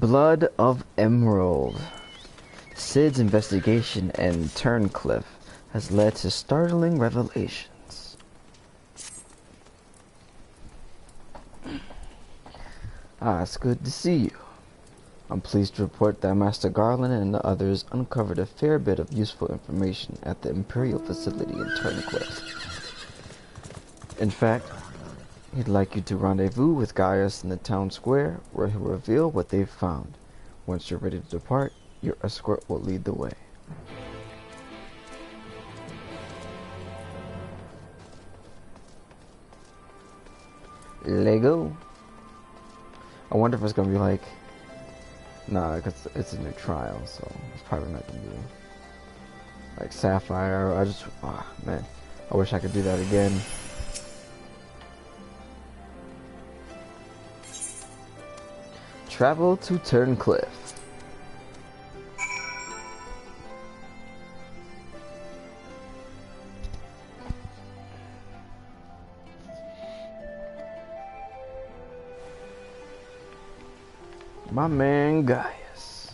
Blood of Emerald. Sid's investigation in Turncliffe has led to startling revelations. It's good to see you. I'm pleased to report that Master Garland and the others uncovered a fair bit of useful information at the Imperial facility in Turncliffe. In fact, he'd like you to rendezvous with Gaius in the town square, where he'll reveal what they've found. Once you're ready to depart, your escort will lead the way. Lego. I wonder if it's gonna be like, nah, cause it's a new trial, so it's probably not gonna be like Sapphire. Man, I wish I could do that again. Travel to Turncliffe. My man Gaius.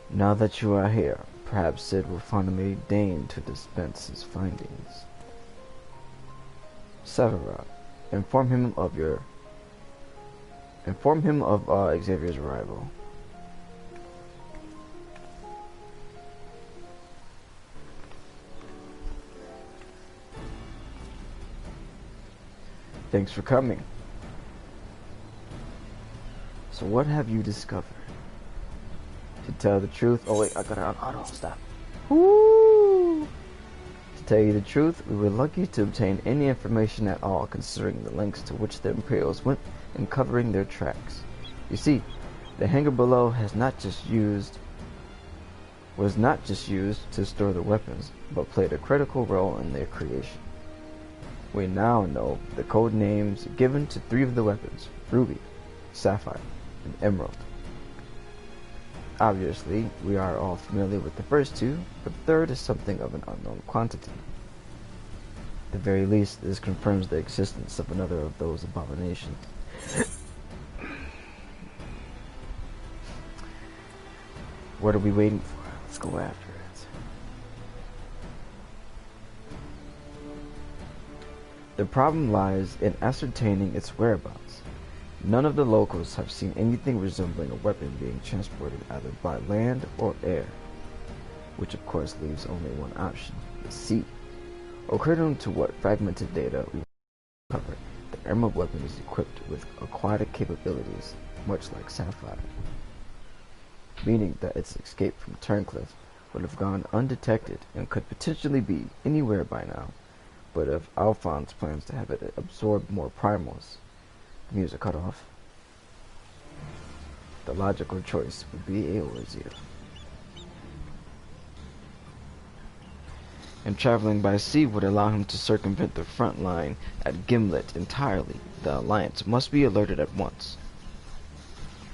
Now that you are here, perhaps Sid will finally deign to dispense his findings. Severa, inform him of Xavier's arrival. Thanks for coming. So what have you discovered? To tell the truth, oh wait, I got it on auto, stop. Woo! To tell you the truth, we were lucky to obtain any information at all considering the lengths to which the Imperials went in covering their tracks. You see, the hangar below was not just used to store the weapons, but played a critical role in their creation. We now know the code names given to 3 of the weapons: Ruby, Sapphire, and Emerald. Obviously, we are all familiar with the first 2, but the third is something of an unknown quantity. At the very least, this confirms the existence of another of those abominations. What are we waiting for? Let's go after it. The problem lies in ascertaining its whereabouts. None of the locals have seen anything resembling a weapon being transported either by land or air, which of course leaves only one option: the sea. According to what fragmented data we covered, the Emerald weapon is equipped with aquatic capabilities, much like Sapphire, meaning that its escape from Turncliffe would have gone undetected and could potentially be anywhere by now. But if Alphonse plans to have it absorb more primals, the music cut off, the logical choice would be Eorzea. And traveling by sea would allow him to circumvent the front line at Gimlet entirely. The Alliance must be alerted at once.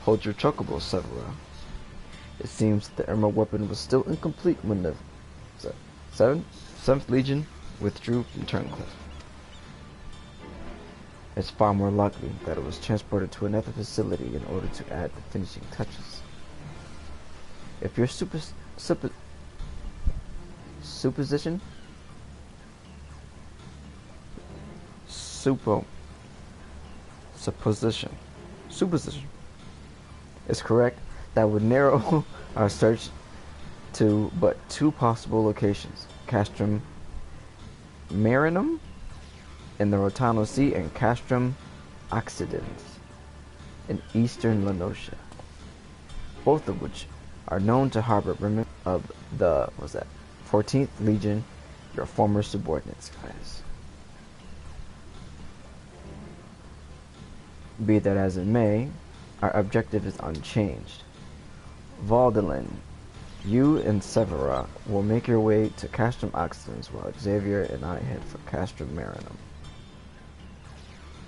Hold your chocobo, Severa. It seems that the Emerald weapon was still incomplete when the 7th Legion withdrew from Turncliffe. It's far more likely that it was transported to another facility in order to add the finishing touches. If your supposition is correct, that would narrow our search to but 2 possible locations: Castrum Marinum in the Rotano Sea and Castrum Occidens in eastern Lenosia, both of which are known to harbor remnants of the 14th Legion, your former subordinates, guys. Be that as it may, our objective is unchanged. Vaudelin, you and Severa will make your way to Castrum Occidens while Xavier and I head for Castrum Marinum.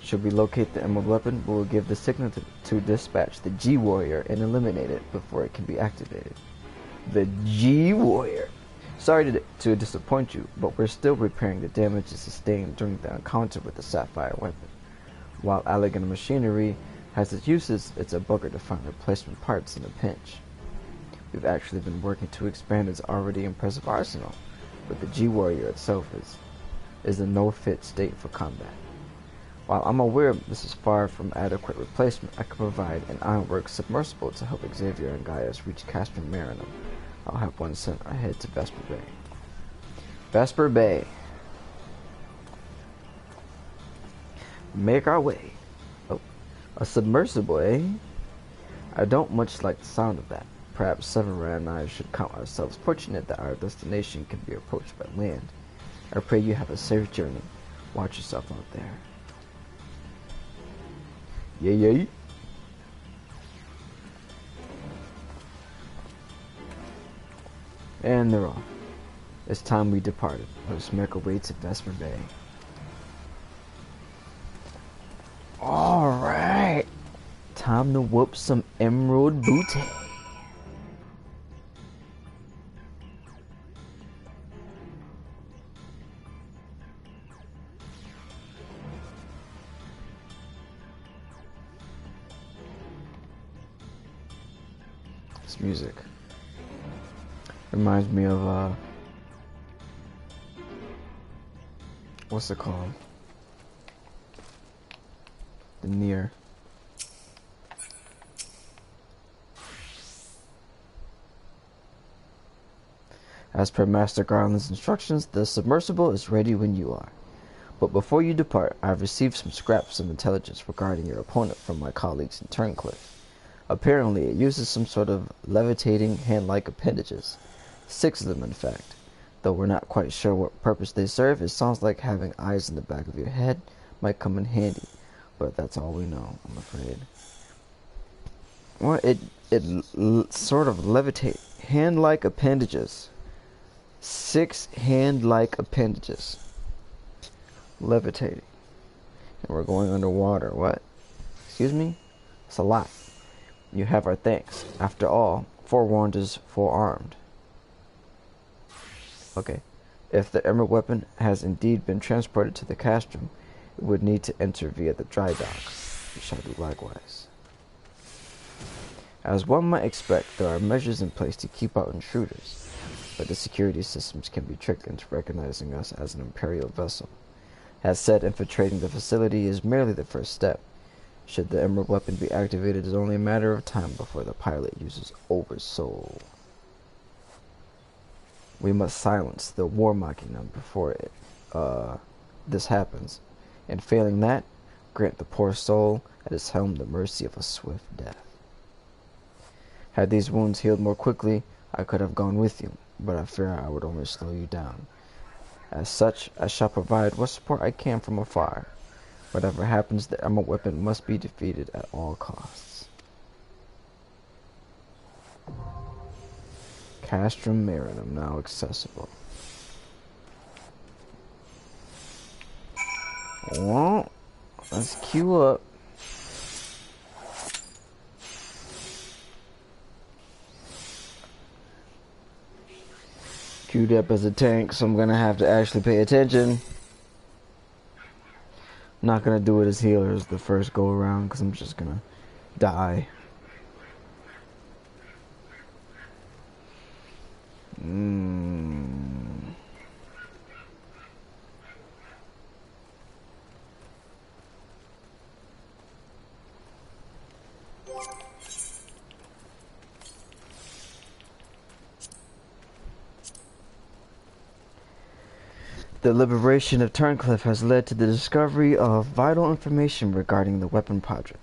Should we locate the Emerald weapon, we will give the signal to dispatch the G-Warrior and eliminate it before it can be activated. The G-Warrior! Sorry to disappoint you, but we're still repairing the damages sustained during the encounter with the Sapphire weapon. While elegant machinery has its uses, it's a bugger to find replacement parts in a pinch. We've actually been working to expand its already impressive arsenal, but the G-Warrior itself is a no-fit state for combat. While I'm aware this is far from adequate replacement, I can provide an ironworks submersible to help Xavier and Gaius reach Castrum Marinum. I'll have one sent ahead to Vesper Bay. Vesper Bay. Make our way. Oh, a submersible, eh? I don't much like the sound of that. Perhaps Severin and I should count ourselves fortunate that our destination can be approached by land. I pray you have a safe journey. Watch yourself out there. Yay. And they're off. It's time we departed. Let's make our way to Vesper Bay. Alright. Time to whoop some emerald booty. This music reminds me of what's it called? The Near. As per Master Garland's instructions, the submersible is ready when you are. But before you depart, I have received some scraps of intelligence regarding your opponent from my colleagues in Turncliffe. Apparently, it uses some sort of levitating, hand-like appendages. 6 of them, in fact. Though we're not quite sure what purpose they serve, it sounds like having eyes in the back of your head might come in handy. But that's all we know, I'm afraid. Well, it sort of levitate. Hand-like appendages. 6 hand-like appendages. Levitating. And we're going underwater. What? Excuse me? It's a lot. You have our thanks. After all, forewarned is forearmed. Okay. If the emerald weapon has indeed been transported to the castrum, it would need to enter via the dry dock. We shall do likewise. As one might expect, there are measures in place to keep out intruders, but the security systems can be tricked into recognizing us as an Imperial vessel. As said, infiltrating the facility is merely the first step. Should the emerald weapon be activated, it is only a matter of time before the pilot uses Oversoul. We must silence the War Machina before this happens, and failing that, grant the poor soul at its helm the mercy of a swift death. Had these wounds healed more quickly, I could have gone with you, but I fear I would only slow you down. As such, I shall provide what support I can from afar. Whatever happens, the emerald weapon must be defeated at all costs. Castrum Marinum now accessible. Well, let's queue up. Queued up as a tank, so I'm gonna have to actually pay attention. I'm not gonna do it as healers the first go around because I'm just gonna die. The liberation of Turncliffe has led to the discovery of vital information regarding the weapon project.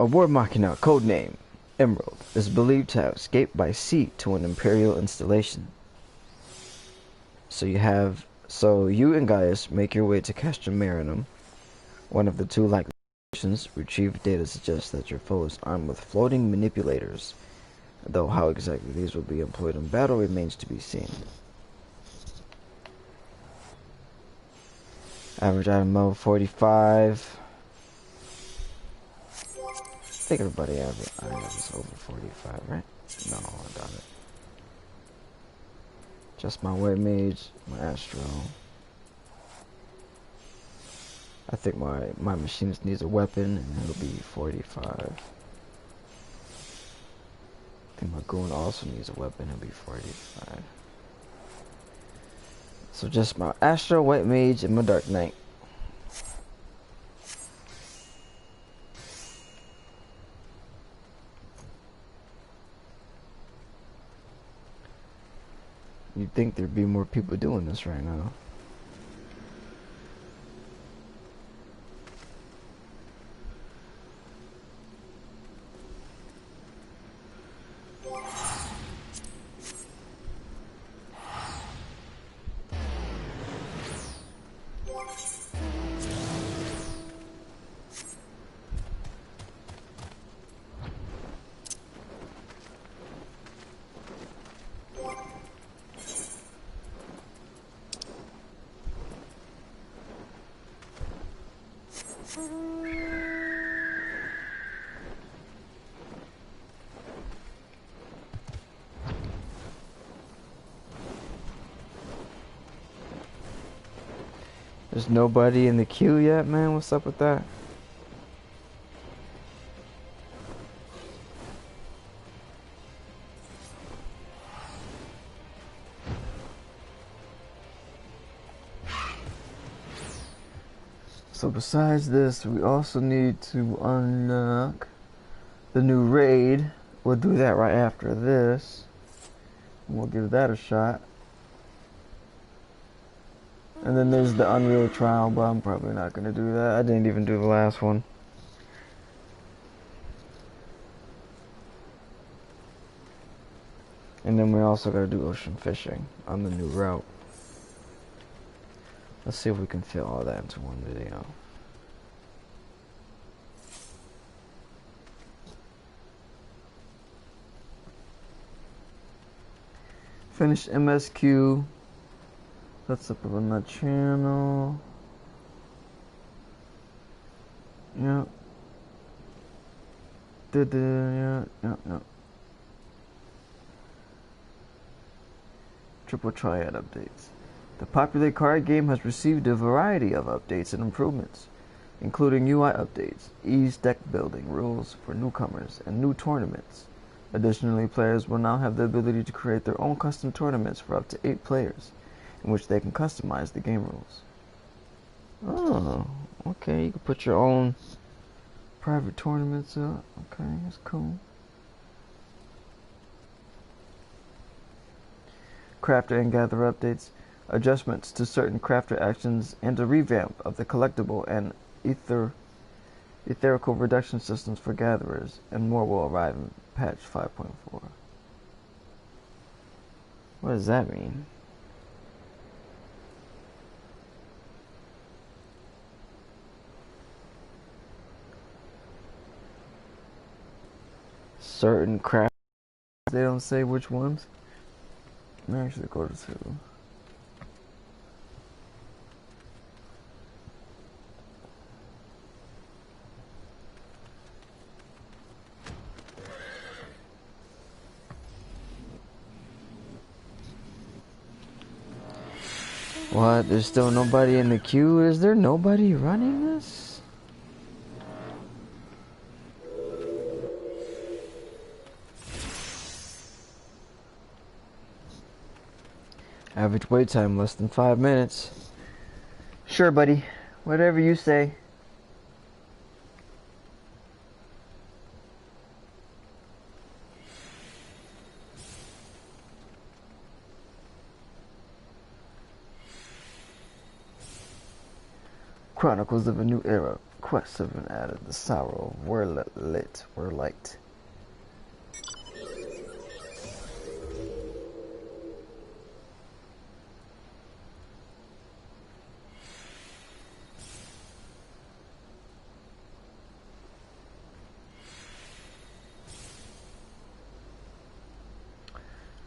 A War Machina, codename Emerald, is believed to have escaped by sea to an Imperial installation. So you and Gaius make your way to Castrum Marinum, one of the 2 likely locations. Retrieved data suggests that your foe is armed with floating manipulators, though how exactly these will be employed in battle remains to be seen. Average item level 45. I think everybody average item is over 45, right? No, I got it. Just my white mage, my astro. I think my machinist needs a weapon, and it'll be 45. I think my goon also needs a weapon, it'll be 45. So just my astro, white mage, and my dark knight. You'd think there'd be more people doing this right now. There's nobody in the queue yet, man. What's up with that? So besides this, we also need to unlock the new raid. We'll do that right after this. We'll give that a shot. And then there's the Unreal trial, but I'm probably not going to do that. I didn't even do the last one. And then we also got to do ocean fishing on the new route. Let's see if we can fit all that into one video. Finish MSQ. That's up on that channel. Yep. Yep. Triple Triad updates. The popular card game has received a variety of updates and improvements, including UI updates, ease deck building rules for newcomers, and new tournaments. Additionally, players will now have the ability to create their own custom tournaments for up to 8 players, in which they can customize the game rules. Oh, okay, you can put your own private tournaments up. Okay, that's cool. Crafter and gather updates, adjustments to certain crafter actions, and a revamp of the collectible and etherical reduction systems for gatherers, and more will arrive in patch 5.4. What does that mean? Certain craft, they don't say which ones. Let me actually go to 2. What? There's still nobody in the queue? Is there nobody running this? Average wait time less than 5 minutes. Sure, buddy. Whatever you say. Chronicles of a New Era. Quests have been added. The Sorrow of Werlyt.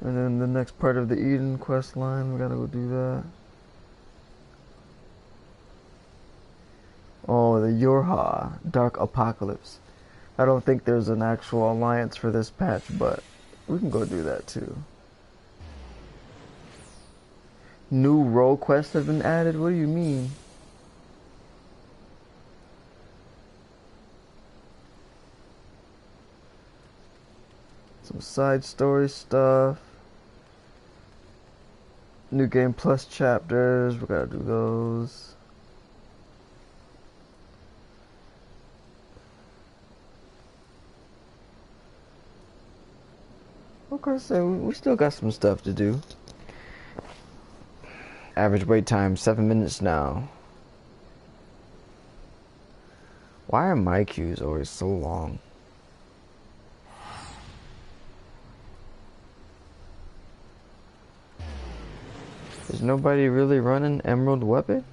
And then the next part of the Eden quest line, we gotta go do that. Oh, the Yorha, Dark Apocalypse. I don't think there's an actual alliance for this patch, but we can go do that too. New role quests have been added? What do you mean? Some side story stuff. New game plus chapters. We gotta do those. Okay, so we still got some stuff to do. Average wait time 7 minutes now. Why are my queues always so long? Is nobody really running Emerald Weapon?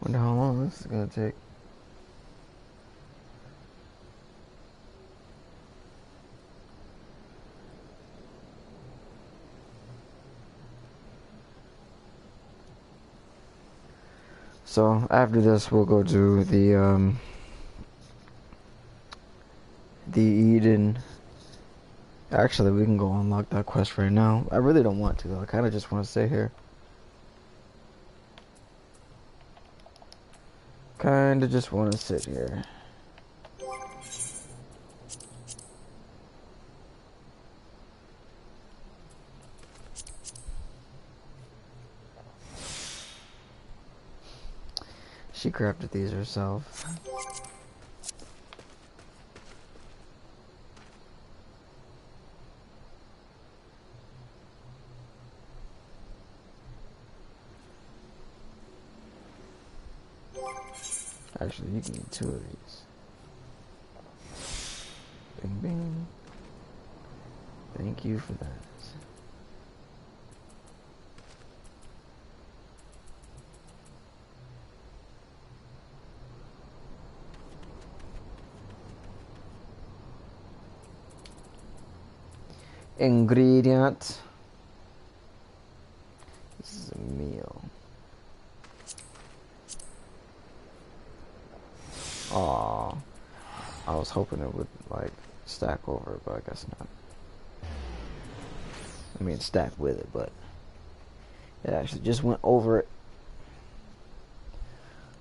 Wonder how long this is gonna take. So after this, we'll go do the Eden. Actually, we can go unlock that quest right now. I really don't want to though. I kind of just want to stay here. Kinda just want to sit here. She crafted these herself. Actually, you can get 2 of these. Bing bing. Thank you for that. Ingredient. This is a meal. Aw, I was hoping it would like stack over, but I guess not. I mean stack with it, but it actually just went over it.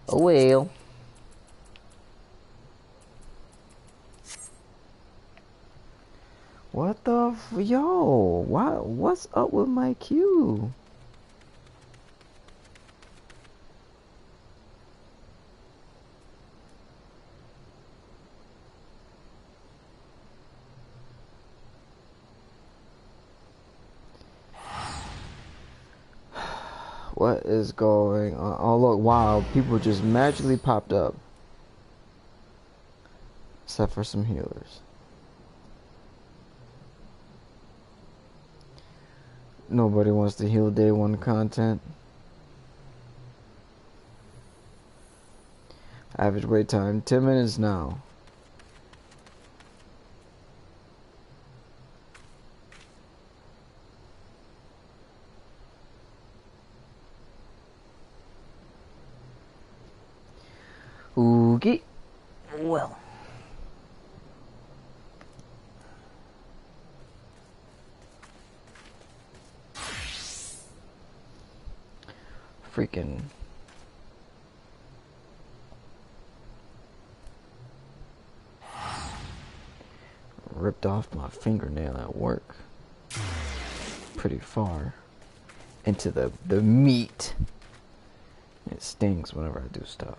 Oh well. What the yo? What's up with my queue? What is going on? Oh look, wow, people just magically popped up. Except for some healers. Nobody wants to heal day 1 content. Average wait time 10 minutes now. Okay. Well. Freaking. Ripped off my fingernail at work. Pretty far. Into the meat. It stings whenever I do stuff.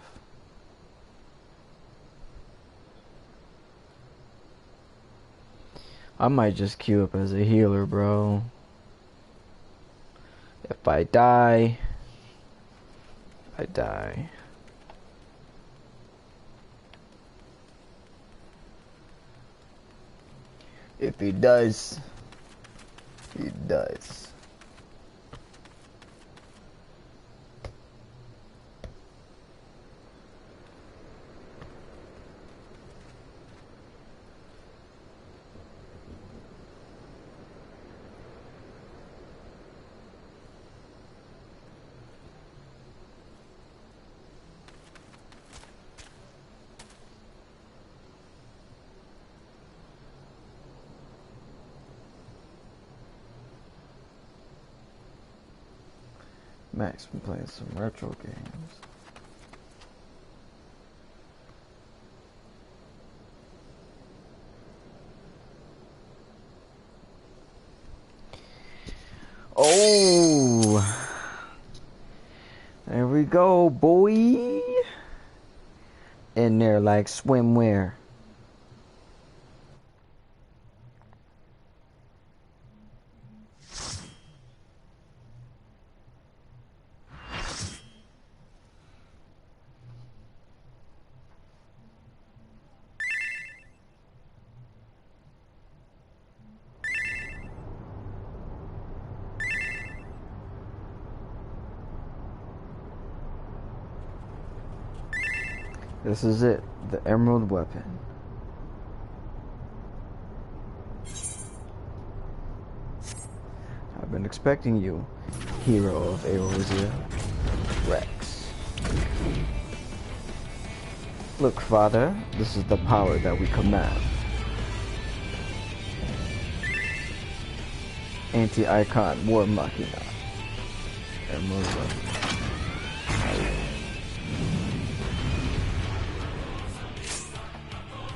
I might just queue up as a healer, bro. If I die, I die. If he does, he does. Max been playing some retro games. Oh, there we go, boy. In there like swimwear. This is it, the emerald weapon. I've been expecting you, hero of Eorzea, Rex. Look, father, this is the power that we command. Anti-icon, war machina. Emerald weapon.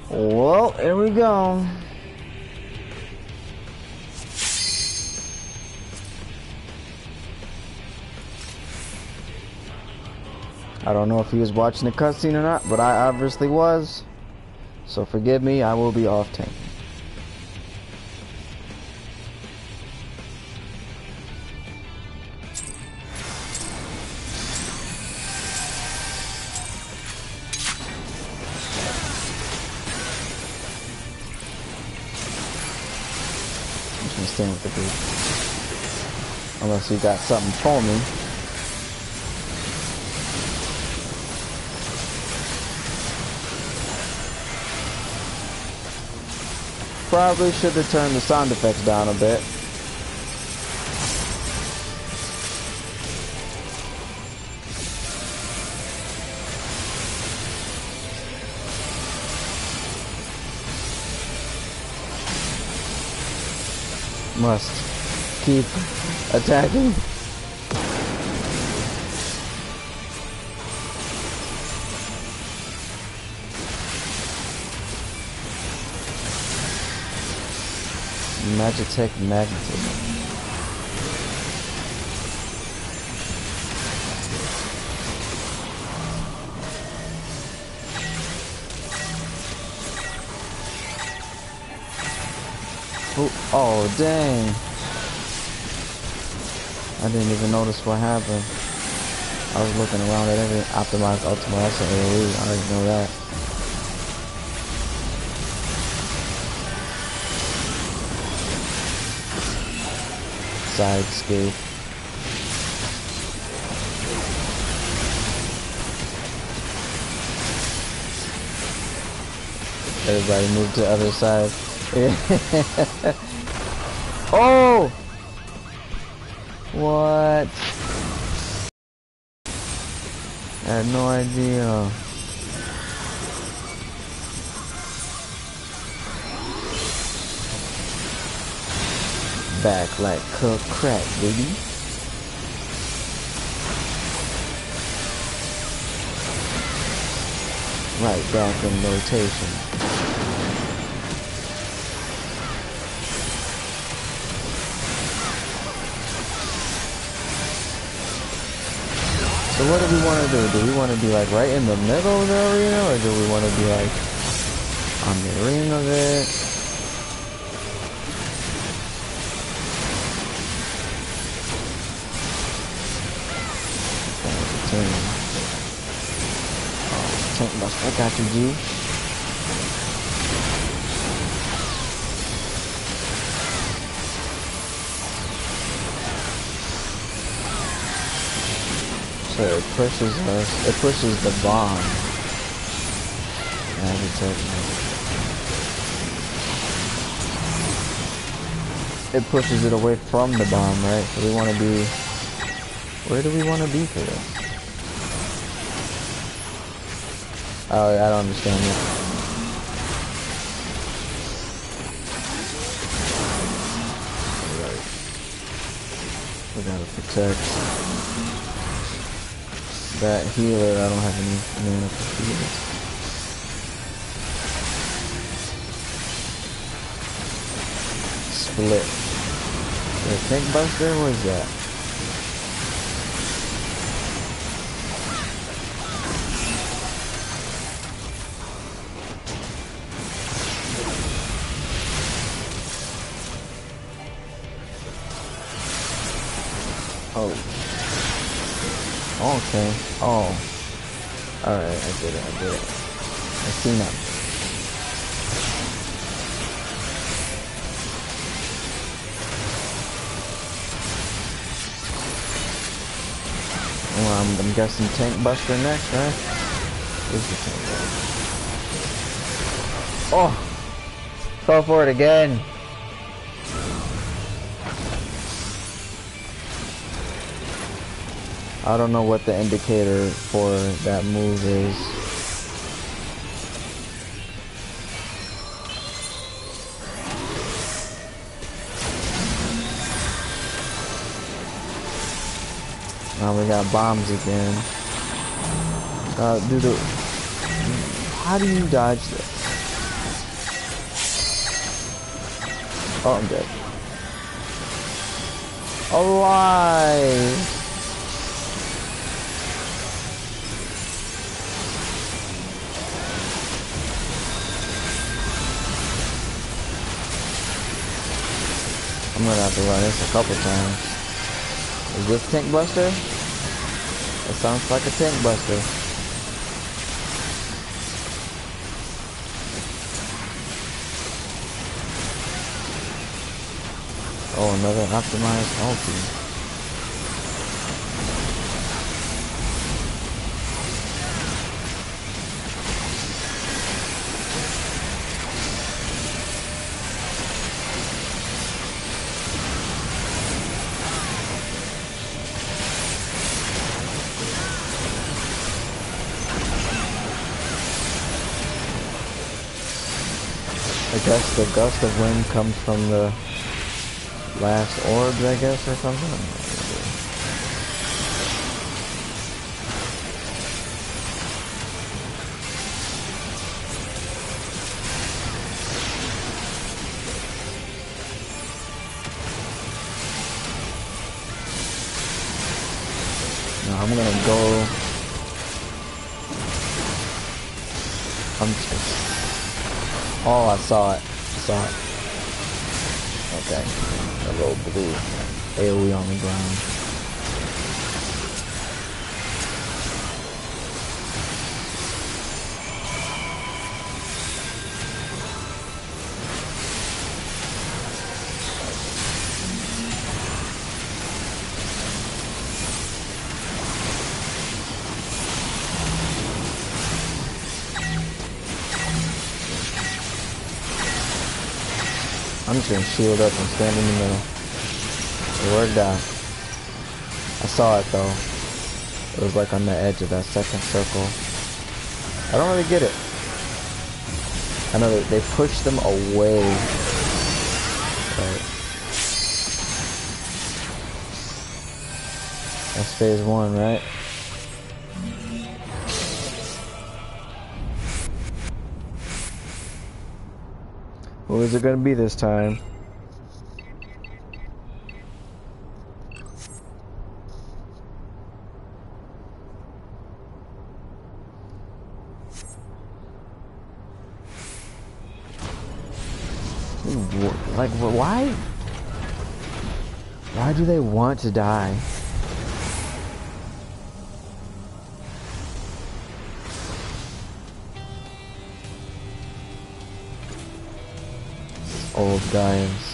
Well, here we go. I don't know if he was watching the cutscene or not, but I obviously was. So forgive me, I will be off tank. Staying with the group. Unless you got something for me. Probably should have turned the sound effects down a bit. Must keep attacking. Magitech magnetism. Oh, dang. I didn't even notice what happened. I was looking around at every optimized ultimate. That's an AoE. I already know that. Sidescape. Everybody move to the other side. Oh! What? I had no idea. Back like cooked crack, baby. Right back in rotation. So what do we want to do? Do we want to be like right in the middle of the arena, or do we want to be like on the ring of it? Tank bust, I got you, G. So it pushes us, it pushes the bomb. It pushes it away from the bomb, right? So we want to be, where do we want to be for this? Oh, I don't understand it. We gotta protect that healer. I don't have any mana for healer. Split. The tank buster? What is that? Oh. Okay. Oh. Alright, I did it. I see now. Well, I'm guessing tank buster next, right? Where's the tank buster? Oh! Fell for it again! I don't know what the indicator for that move is. Now we got bombs again. How do you dodge this? Oh, I'm dead. Alive! I'm gonna have to run this a couple times. Is this tank buster? It sounds like a tank buster. Oh, another optimized ulti. I guess the gust of wind comes from the last orbs, I guess, or something. Now I'm gonna go. I'm just. Oh, I saw it. Okay. A little blue AoE on the ground. I'm just gonna shield up and stand in the middle. It worked out. I saw it though. It was like on the edge of that second circle. I don't really get it. I know that they push them away. But that's phase 1, right? Who is it gonna be this time? Like, why? Why do they want to die? Old guys.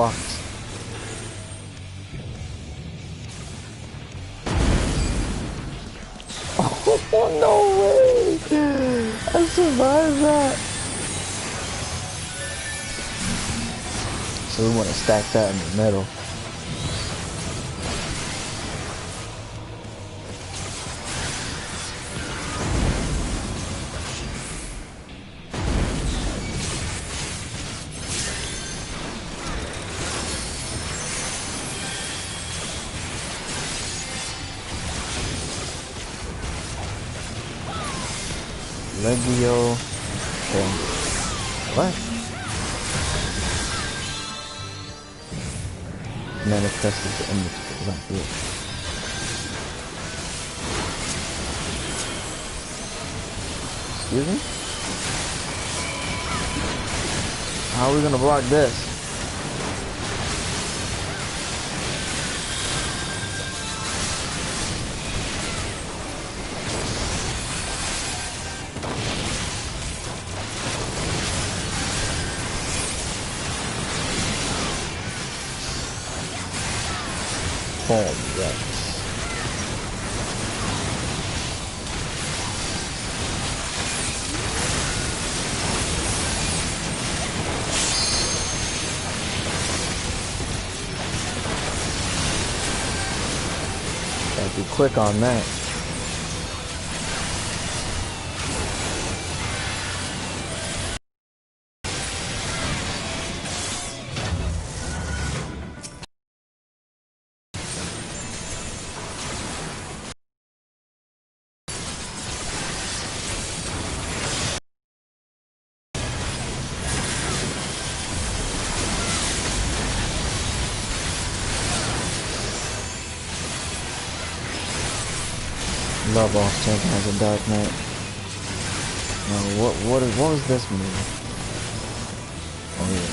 blocked. Oh, no way! I survived that! So we want to stack that in the middle. Legio. Okay. What? Manifested the image of that bitch. Excuse me? How are we gonna block this? Boom, yes. Gotta be quick on that. Love off champion has a Dark Knight. No, what was this move? Oh yeah.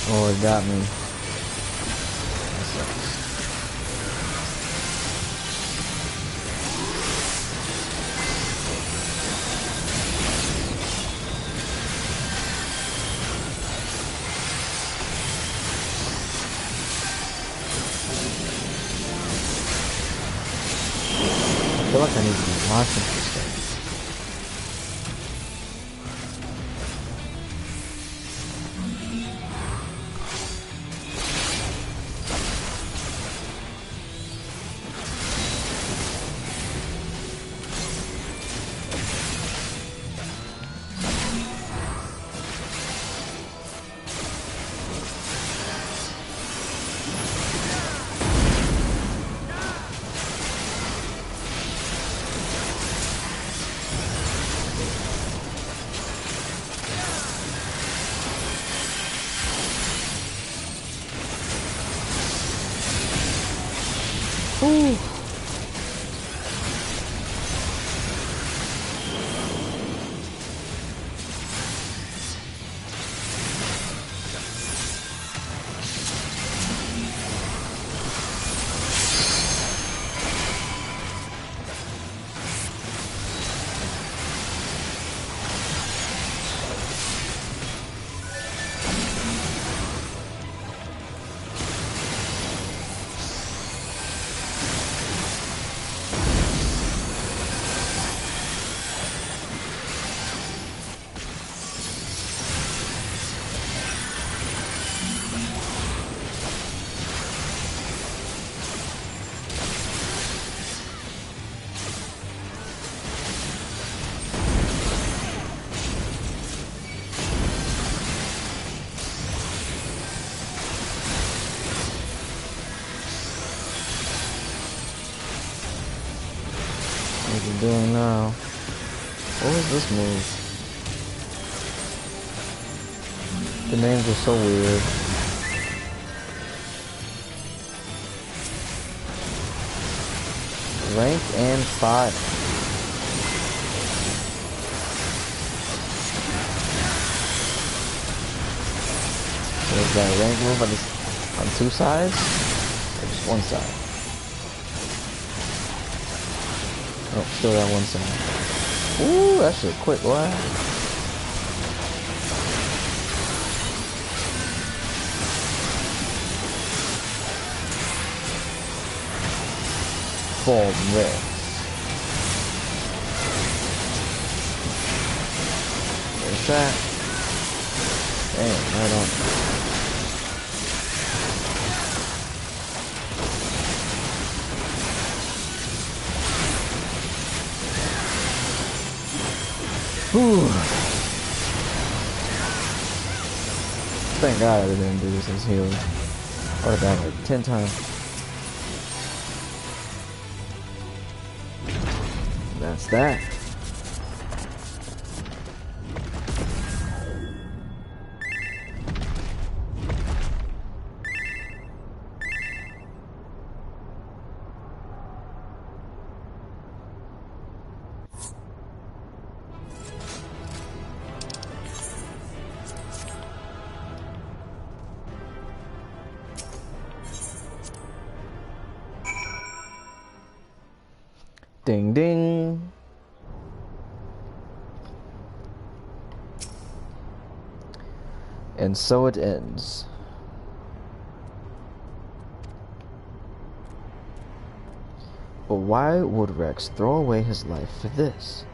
Oh, it got me. That sucks. I feel like I need to be watching this thing. Ooh. What are you doing now? What was this move? The names are so weird. Rank and fire. So is that rank move on two sides? Or just One side. Oh, still that one side. Ooh, that shit quick, boy. Boom, red. There's that. Damn, right on. Whew. Thank God I didn't do this as healing. I would have died like 10 times. That's that. Ding ding. And so it ends. But why would Rex throw away his life for this?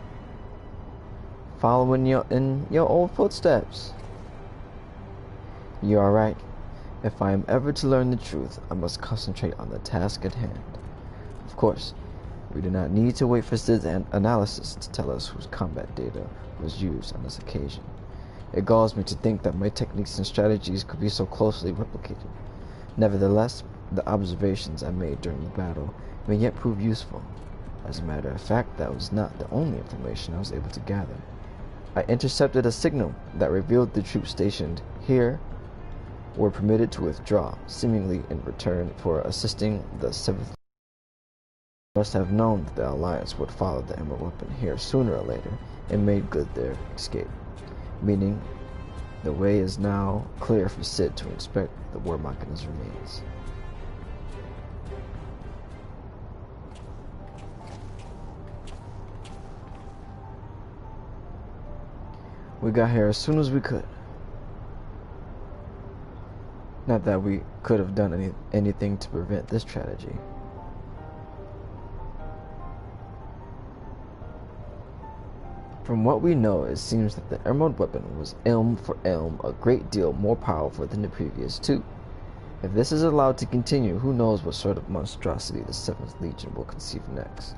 Following in your old footsteps. You are right. If I am ever to learn the truth, I must concentrate on the task at hand. Of course, we do not need to wait for Sid's analysis to tell us whose combat data was used on this occasion. It galls me to think that my techniques and strategies could be so closely replicated. Nevertheless, the observations I made during the battle may yet prove useful. As a matter of fact, that was not the only information I was able to gather. I intercepted a signal that revealed the troops stationed here were permitted to withdraw, seemingly in return for assisting the 7th. Must have known that the Alliance would follow the Emerald Weapon here sooner or later, and made good their escape. Meaning, the way is now clear for Sid to inspect the War Machina's remains. We got here as soon as we could. Not that we could have done anything to prevent this tragedy. From what we know, it seems that the Emerald Weapon was elm for elm a great deal more powerful than the previous two. If this is allowed to continue, who knows what sort of monstrosity the 7th Legion will conceive next.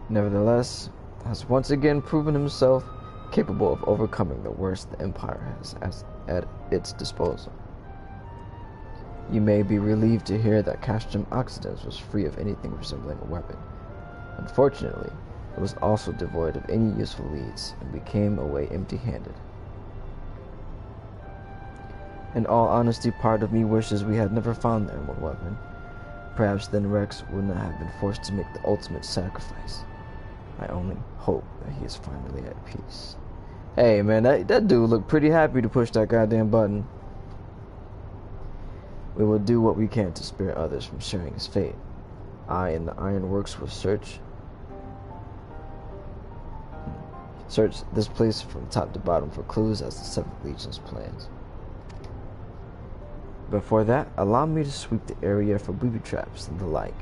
Nevertheless, has once again proven himself capable of overcoming the worst the Empire has at its disposal. You may be relieved to hear that Castrum Occidens was free of anything resembling a weapon. Unfortunately, it was also devoid of any useful leads, and we came away empty-handed. In all honesty, part of me wishes we had never found the Emerald Weapon. Perhaps then Rex would not have been forced to make the ultimate sacrifice. I only hope that he is finally at peace. Hey man, that dude looked pretty happy to push that goddamn button. We will do what we can to spare others from sharing his fate. I and the Ironworks will search this place from top to bottom for clues as the 7th Legion's plans. Before that, allow me to sweep the area for booby traps and the like.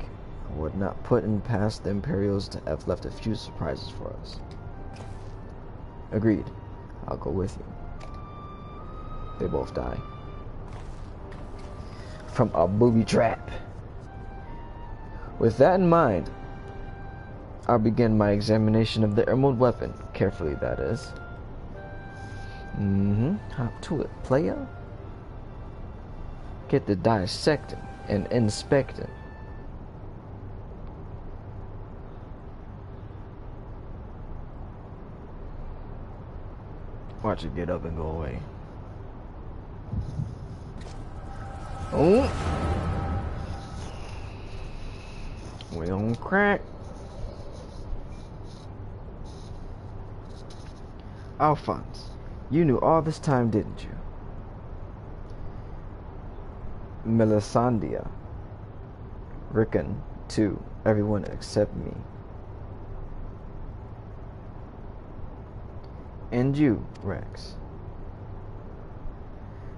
I would not put in past the Imperials to have left a few surprises for us. Agreed. I'll go with you. They both die. From a booby trap. With that in mind, I'll begin my examination of the Emerald Weapon. Carefully, that is. Hop to it, player. Get the dissecting and inspecting. Watch it get up and go away. Oh! We on crack. Alphonse, you knew all this time, didn't you? Melisandre, Rickon, too. Everyone except me. And you, Rex.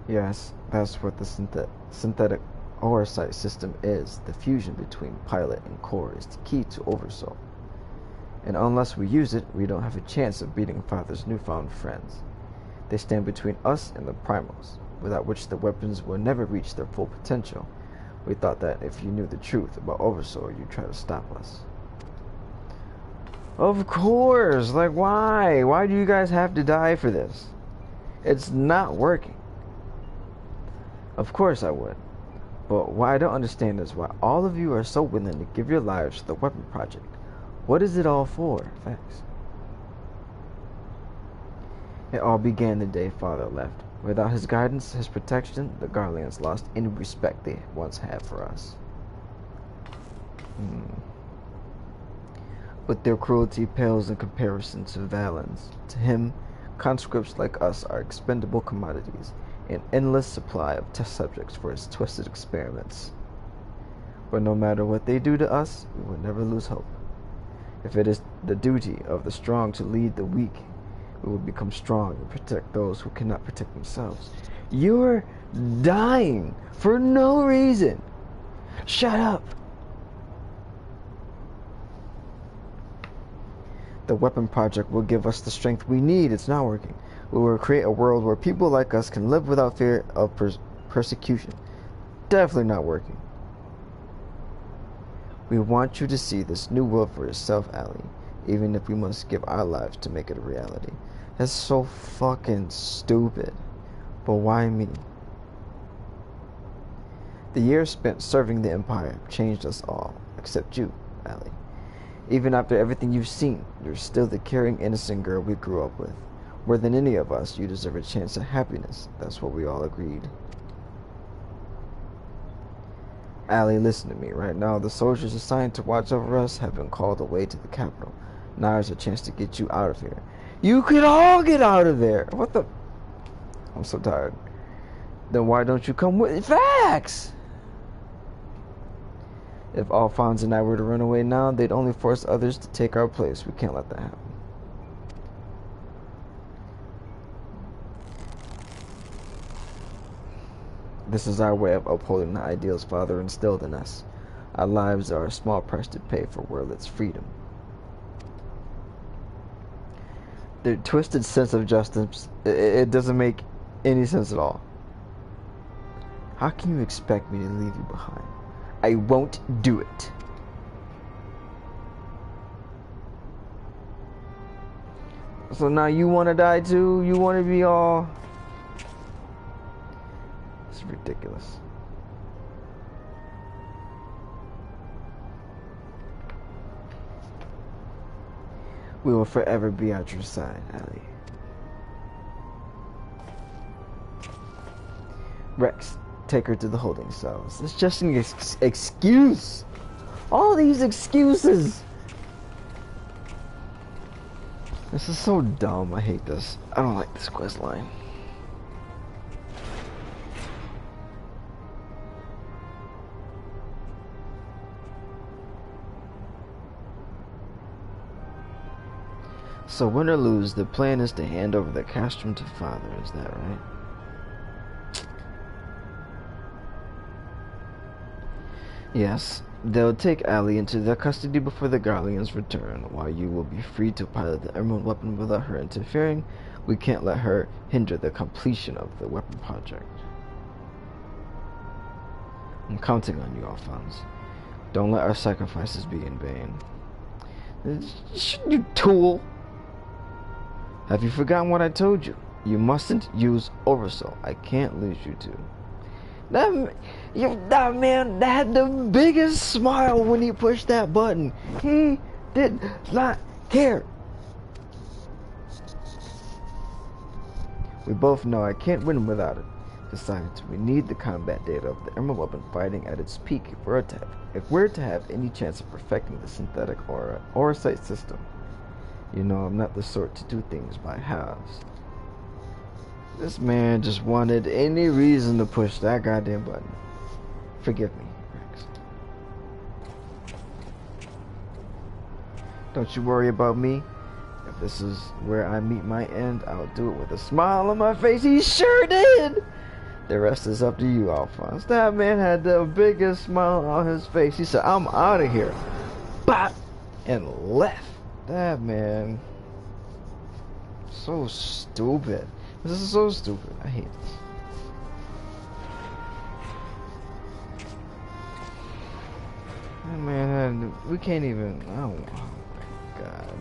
Yes, that's what the synthetic oversight system is. The fusion between pilot and core is the key to Oversoul. And unless we use it, we don't have a chance of beating Father's newfound friends. They stand between us and the primals, without which the weapons will never reach their full potential. We thought that if you knew the truth about Oversoul, you'd try to stop us. Of course! Like, why? Why do you guys have to die for this? It's not working. Of course I would. But what I don't understand is why all of you are so willing to give your lives to the weapon project. What is it all for? Thanks. It all began the day Father left. Without his guidance, his protection, the Garleans lost any respect they once had for us. But their cruelty pales in comparison to Valen's. To him, conscripts like us are expendable commodities, an endless supply of test subjects for his twisted experiments. But no matter what they do to us, we will never lose hope. If it is the duty of the strong to lead the weak, we will become strong and protect those who cannot protect themselves. You're dying for no reason. Shut up. The weapon project will give us the strength we need. It's not working. We will create a world where people like us can live without fear of persecution. Definitely not working. We want you to see this new world for yourself, Allie, even if we must give our lives to make it a reality. That's so fucking stupid. But why me? The years spent serving the Empire changed us all, except you, Allie. Even after everything you've seen, you're still the caring, innocent girl we grew up with. More than any of us, you deserve a chance at happiness. That's what we all agreed. Allie, listen to me. Right now, the soldiers assigned to watch over us have been called away to the capital. Now there's a chance to get you out of here. You could all get out of there! What the... I'm so tired. Then why don't you come with... Facts! If Alphonse and I were to run away now, they'd only force others to take our place. We can't let that happen. This is our way of upholding the ideals Father instilled in us. Our lives are a small price to pay for Werlyt's freedom. Their twisted sense of justice, it doesn't make any sense at all. How can you expect me to leave you behind? I won't do it. So now you want to die too? You want to be all... It's ridiculous. We will forever be at your side, Allie. Rex, take her to the holding cells. It's just an excuse. All these excuses. This is so dumb. I hate this. I don't like this quest line. So win or lose, the plan is to hand over the castrum to Father, is that right? Yes, they'll take Allie into their custody before the Garleans return, while you will be free to pilot the Emerald weapon without her interfering. We can't let her hinder the completion of the weapon project. I'm counting on you, Alphonse. Don't let our sacrifices be in vain. You tool! Have you forgotten what I told you? You mustn't use Oversoul. I can't lose you two. That man had the biggest smile when he pushed that button. He did not care. We both know I can't win without it. Besides, we need the combat data of the Emerald weapon fighting at its peak if we're to have any chance of perfecting the synthetic oversight system. You know, I'm not the sort to do things by halves. This man just wanted any reason to push that goddamn button. Forgive me, Rex. Don't you worry about me. If this is where I meet my end, I'll do it with a smile on my face. He sure did! The rest is up to you, Alphonse. That man had the biggest smile on his face. He said, I'm out of here. Bop! And left. That man. So stupid. This is so stupid. I hate this. That man had. We can't even. Oh my god.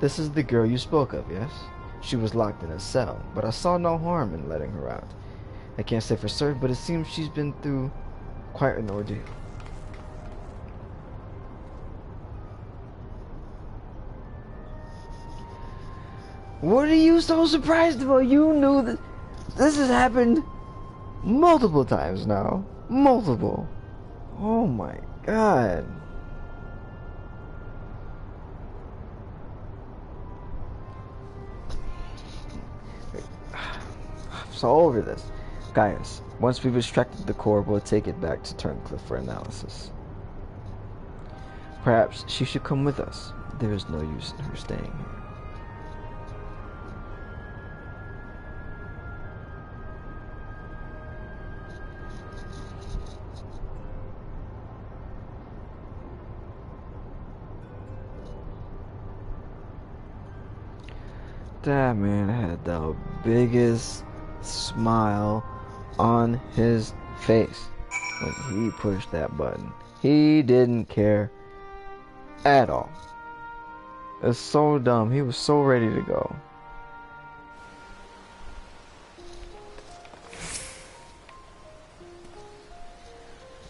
This is the girl you spoke of, yes? She was locked in a cell, but I saw no harm in letting her out. I can't say for certain, but it seems she's been through quite an ordeal. What are you so surprised about? You knew that this has happened multiple times now. Multiple. Oh my god. I'm so over this. Gaius, once we've extracted the core, we'll take it back to Turncliffe for analysis. Perhaps she should come with us. There is no use in her staying here. That man had the biggest smile on his face when he pushed that button. He didn't care at all. It's so dumb. He was so ready to go.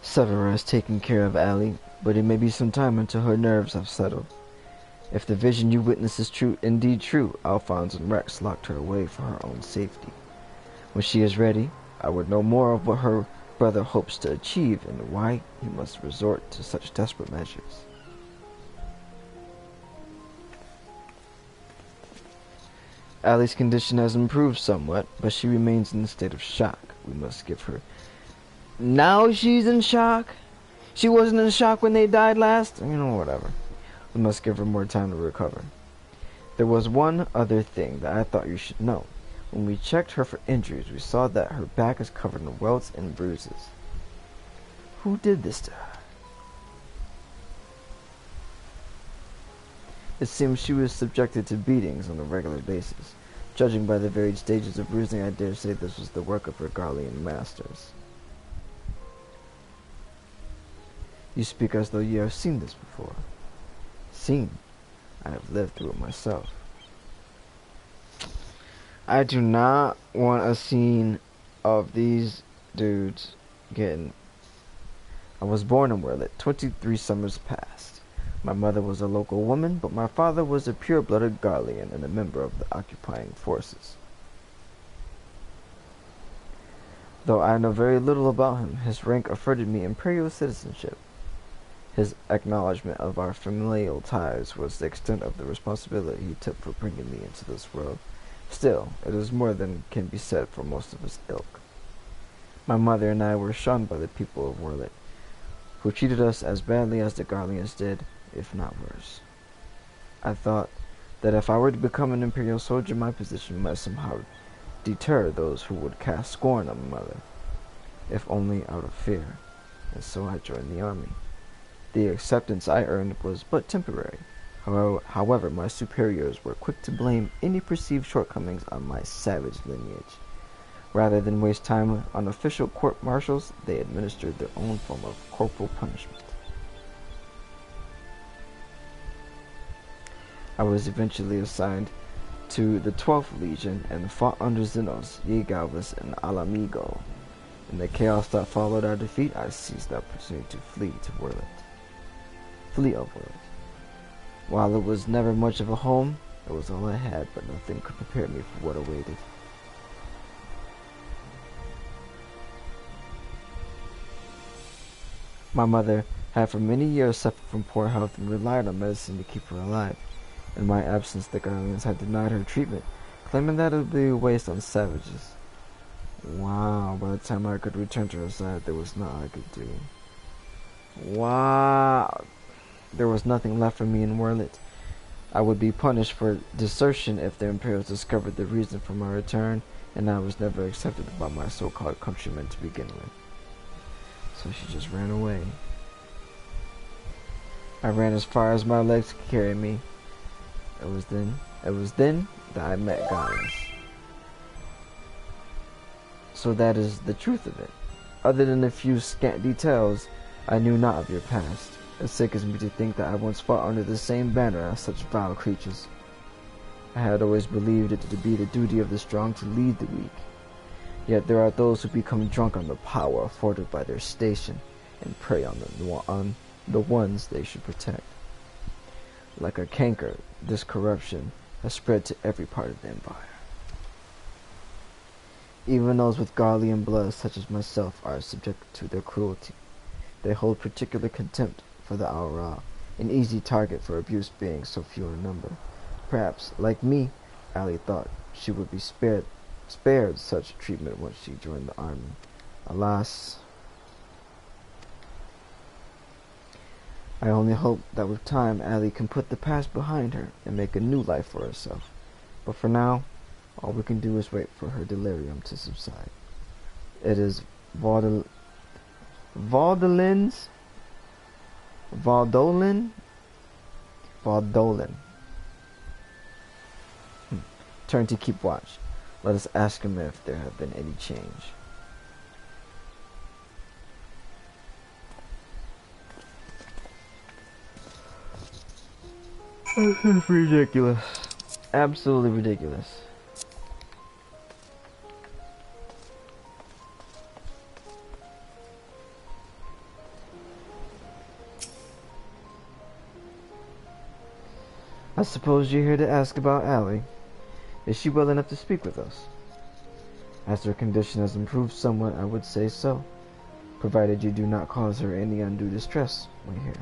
Severa is taking care of Allie, but it may be some time until her nerves have settled. If the vision you witness is indeed true, Alphonse and Rex locked her away for her own safety. When she is ready, I would know more of what her brother hopes to achieve and why he must resort to such desperate measures. Allie's condition has improved somewhat, but she remains in a state of shock. We must give her... Now she's in shock? She wasn't in shock when they died last? You know, whatever. We must give her more time to recover. There was one other thing that I thought you should know. When we checked her for injuries, we saw that her back is covered in welts and bruises. Who did this to her? It seems she was subjected to beatings on a regular basis. Judging by the varied stages of bruising, I dare say this was the work of her Garlean masters. You speak as though you have seen this before. Seen? I have lived through it myself. I do not want a scene of these dudes getting... I was born in Werlyt. 23 summers passed. My mother was a local woman, but my father was a pure-blooded Garlean and a member of the occupying forces. Though I know very little about him, his rank afforded me imperial citizenship. His acknowledgement of our familial ties was the extent of the responsibility he took for bringing me into this world. Still, it is more than can be said for most of his ilk. My mother and I were shunned by the people of Werlyt, who treated us as badly as the Garleans did, if not worse. I thought that if I were to become an imperial soldier, my position might somehow deter those who would cast scorn on my mother, if only out of fear, and so I joined the army. The acceptance I earned was but temporary. However, my superiors were quick to blame any perceived shortcomings on my savage lineage. Rather than waste time on official court-martials, they administered their own form of corporal punishment. I was eventually assigned to the 12th Legion and fought under Xenos, Yegalvis, and Alamigo. In the chaos that followed our defeat, I seized the opportunity to flee of Werlyt. While it was never much of a home, it was all I had, but nothing could prepare me for what awaited. My mother had for many years suffered from poor health and relied on medicine to keep her alive. In my absence, the Garleans had denied her treatment, claiming that it would be a waste on savages. Wow, by the time I could return to her side, there was naught I could do. Wow. There was nothing left for me in Werlyt. I would be punished for desertion if the Imperials discovered the reason for my return, and I was never accepted by my so-called countrymen to begin with. So she just ran away. I ran as far as my legs could carry me. It was then that I met Gaius. So that is the truth of it. Other than a few scant details, I knew not of your past. It sickens me to think that I once fought under the same banner as such vile creatures. I had always believed it to be the duty of the strong to lead the weak. Yet there are those who become drunk on the power afforded by their station and prey on the ones they should protect. Like a canker, this corruption has spread to every part of the Empire. Even those with Garlean blood, such as myself, are subject to their cruelty. They hold particular contempt for the Aura, an easy target for abuse being so few in number. Perhaps, like me, Ali thought she would be spared such treatment once she joined the army. Alas, I only hope that with time Ali can put the past behind her and make a new life for herself. But for now, all we can do is wait for her delirium to subside. It is Valdolin. Turn to keep watch. Let us ask him if there have been any change. This is ridiculous. Absolutely ridiculous. I suppose you're here to ask about Allie. Is she well enough to speak with us? As her condition has improved somewhat, I would say so, provided you do not cause her any undue distress when here.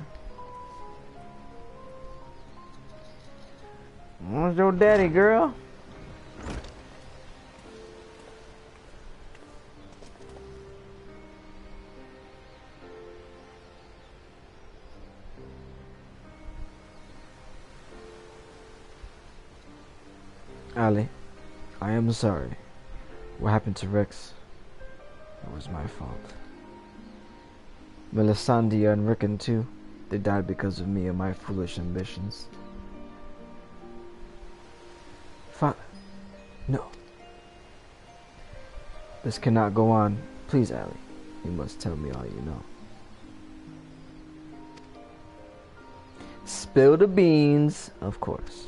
Where's your daddy, girl? Ali, I am sorry. What happened to Rex? It was my fault. Melisandre and Rickon too. They died because of me and my foolish ambitions. Father, no. This cannot go on. Please, Ali, you must tell me all you know. Spill the beans, of course.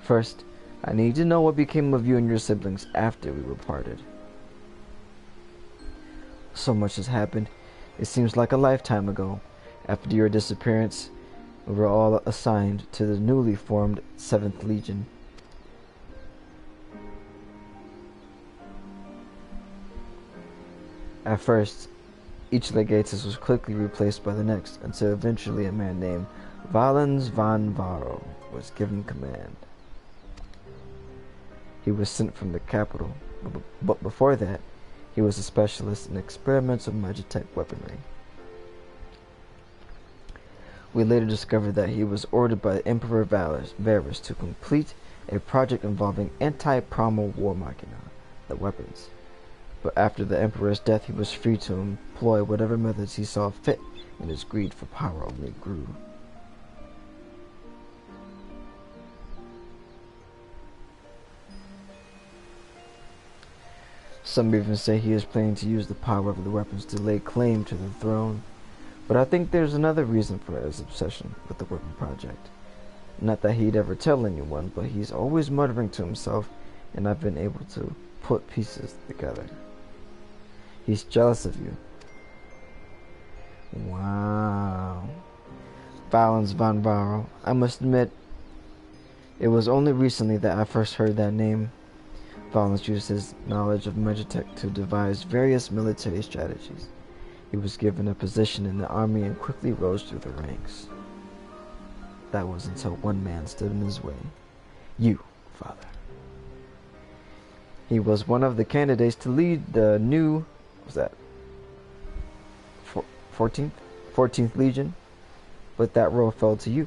First, I need to know what became of you and your siblings after we were parted. So much has happened. It seems like a lifetime ago. After your disappearance, we were all assigned to the newly formed 7th Legion. At first, each legatus was quickly replaced by the next, until eventually a man named Valens van Varo was given command. He was sent from the capital, but before that, he was a specialist in experimental magitech weaponry. We later discovered that he was ordered by Emperor Varus to complete a project involving anti-primal war machina, the weapons. But after the Emperor's death, he was free to employ whatever methods he saw fit, and his greed for power only grew. Some even say he is planning to use the power of the weapons to lay claim to the throne. But I think there's another reason for his obsession with the weapon project. Not that he'd ever tell anyone, but he's always muttering to himself, and I've been able to put pieces together. He's jealous of you. Wow. Valens van Varo. I must admit, it was only recently that I first heard that name. Valens used his knowledge of magitech to devise various military strategies. He was given a position in the army and quickly rose through the ranks. That was until one man stood in his way. You, Father. He was one of the candidates to lead the new, what was that, 14th Legion. but that role fell to you.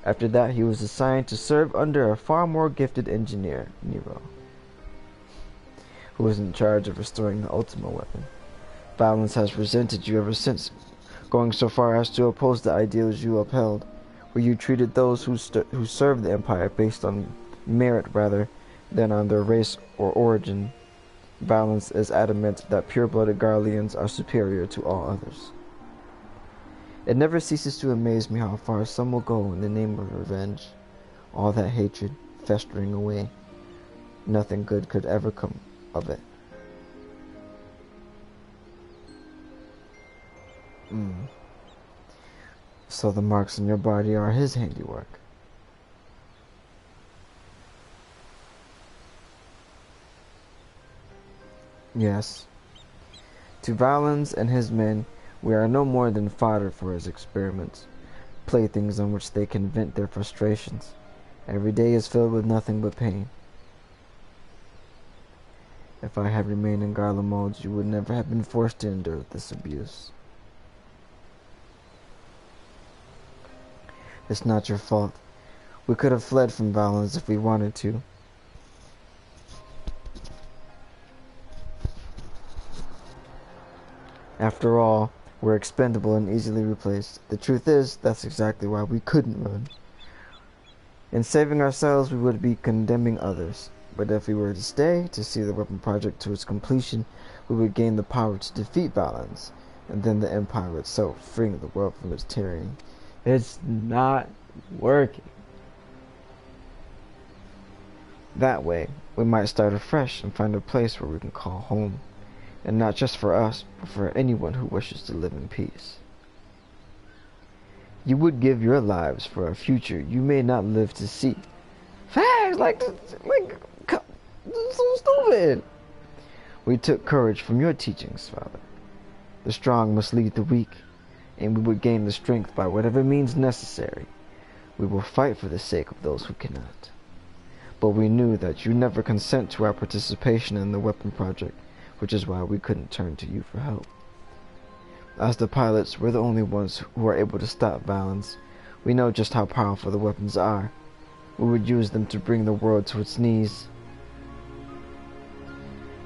After that, he was assigned to serve under a far more gifted engineer, Nero, who was in charge of restoring the ultimate weapon. Valens has resented you ever since, going so far as to oppose the ideals you upheld, where you treated those who served the Empire based on merit rather than on their race or origin. Valens is adamant that pure-blooded Garleans are superior to all others. It never ceases to amaze me how far some will go in the name of revenge. All that hatred festering away. Nothing good could ever come of it. So the marks on your body are his handiwork. Yes. To Valens and his men, we are no more than fodder for his experiments, playthings on which they can vent their frustrations. Every day is filled with nothing but pain. If I had remained in Garlemald, you would never have been forced to endure this abuse. It's not your fault. We could have fled from Valens if we wanted to. After all, we're expendable and easily replaced. The truth is, that's exactly why we couldn't run. In saving ourselves, we would be condemning others. But if we were to stay, to see the weapon project to its completion, we would gain the power to defeat Valens, and then the Empire itself, freeing the world from its tyranny. It's not working. That way, we might start afresh and find a place where we can call home. And not just for us, but for anyone who wishes to live in peace. You would give your lives for a future you may not live to see. Facts, like so stupid. We took courage from your teachings, Father. The strong must lead the weak, and we would gain the strength by whatever means necessary. We will fight for the sake of those who cannot. But we knew that you never consent to our participation in the weapon project, which is why we couldn't turn to you for help. As the pilots, we're the only ones who are able to stop Valens. We know just how powerful the weapons are. We would use them to bring the world to its knees.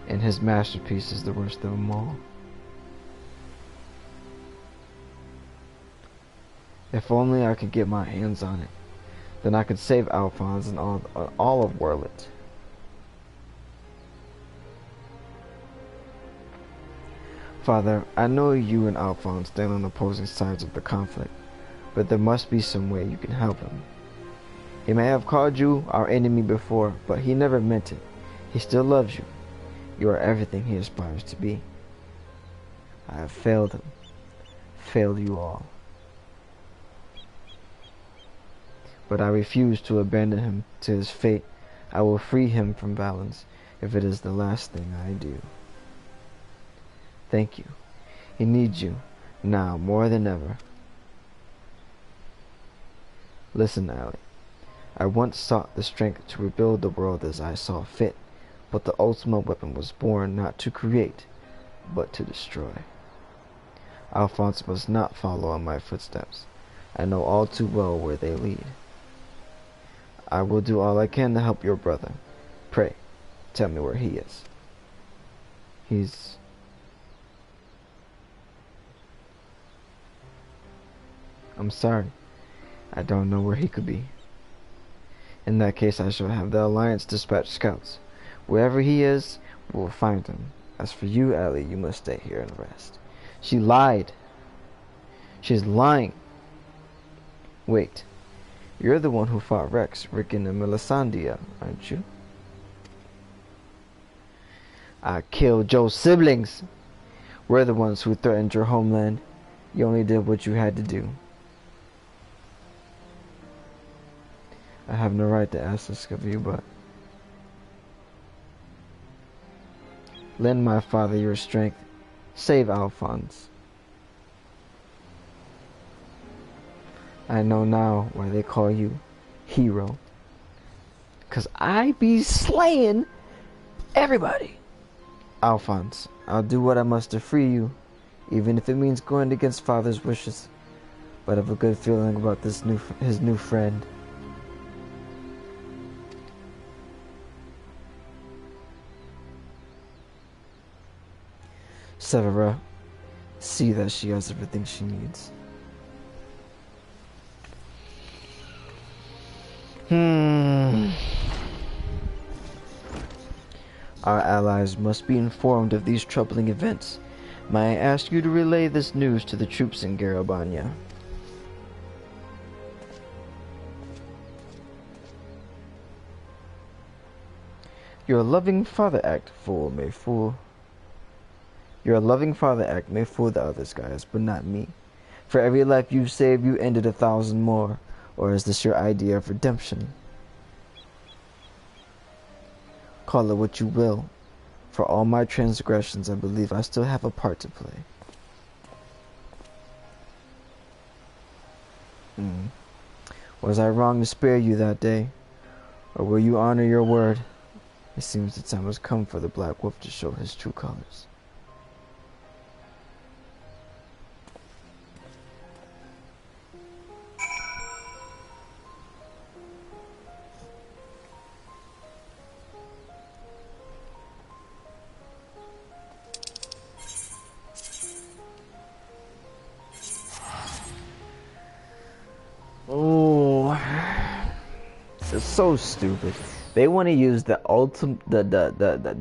And his masterpiece is the worst of them all. If only I could get my hands on it, then I could save Alphonse and all of Werlyt. Father, I know you and Alphonse stand on opposing sides of the conflict, but there must be some way you can help him. He may have called you our enemy before, but he never meant it. He still loves you. You are everything he aspires to be. I have failed him, failed you all. But I refuse to abandon him to his fate. I will free him from Valens, if it is the last thing I do. Thank you. He needs you, now more than ever. Listen, Ally. I once sought the strength to rebuild the world as I saw fit, but the ultimate weapon was born not to create, but to destroy. Alphonse must not follow in my footsteps. I know all too well where they lead. I will do all I can to help your brother. Pray, tell me where he is. I'm sorry. I don't know where he could be. In that case, I shall have the Alliance dispatch scouts. Wherever he is, we will find him. As for you, Ally, you must stay here and rest. She lied. She's lying. Wait. You're the one who fought Rex, Rickon, and Melisandre, aren't you? I killed Joe's siblings. We're the ones who threatened your homeland. You only did what you had to do. I have no right to ask this of you, but lend my father your strength. Save Alphonse. I know now why they call you hero. 'Cause I be slaying everybody. Alphonse, I'll do what I must to free you, even if it means going against father's wishes. but I have a good feeling about his new friend. Severa, see that she has everything she needs. Our allies must be informed of these troubling events. May I ask you to relay this news to the troops in Garabanya? Your loving father act may fool the others, guys, but not me. For every life you saved, you ended 1,000 more. Or is this your idea of redemption? Call it what you will. For all my transgressions, I believe I still have a part to play. Was I wrong to spare you that day? Or will you honor your word? It seems the time has come for the Black Wolf to show his true colors. So stupid. They want to use the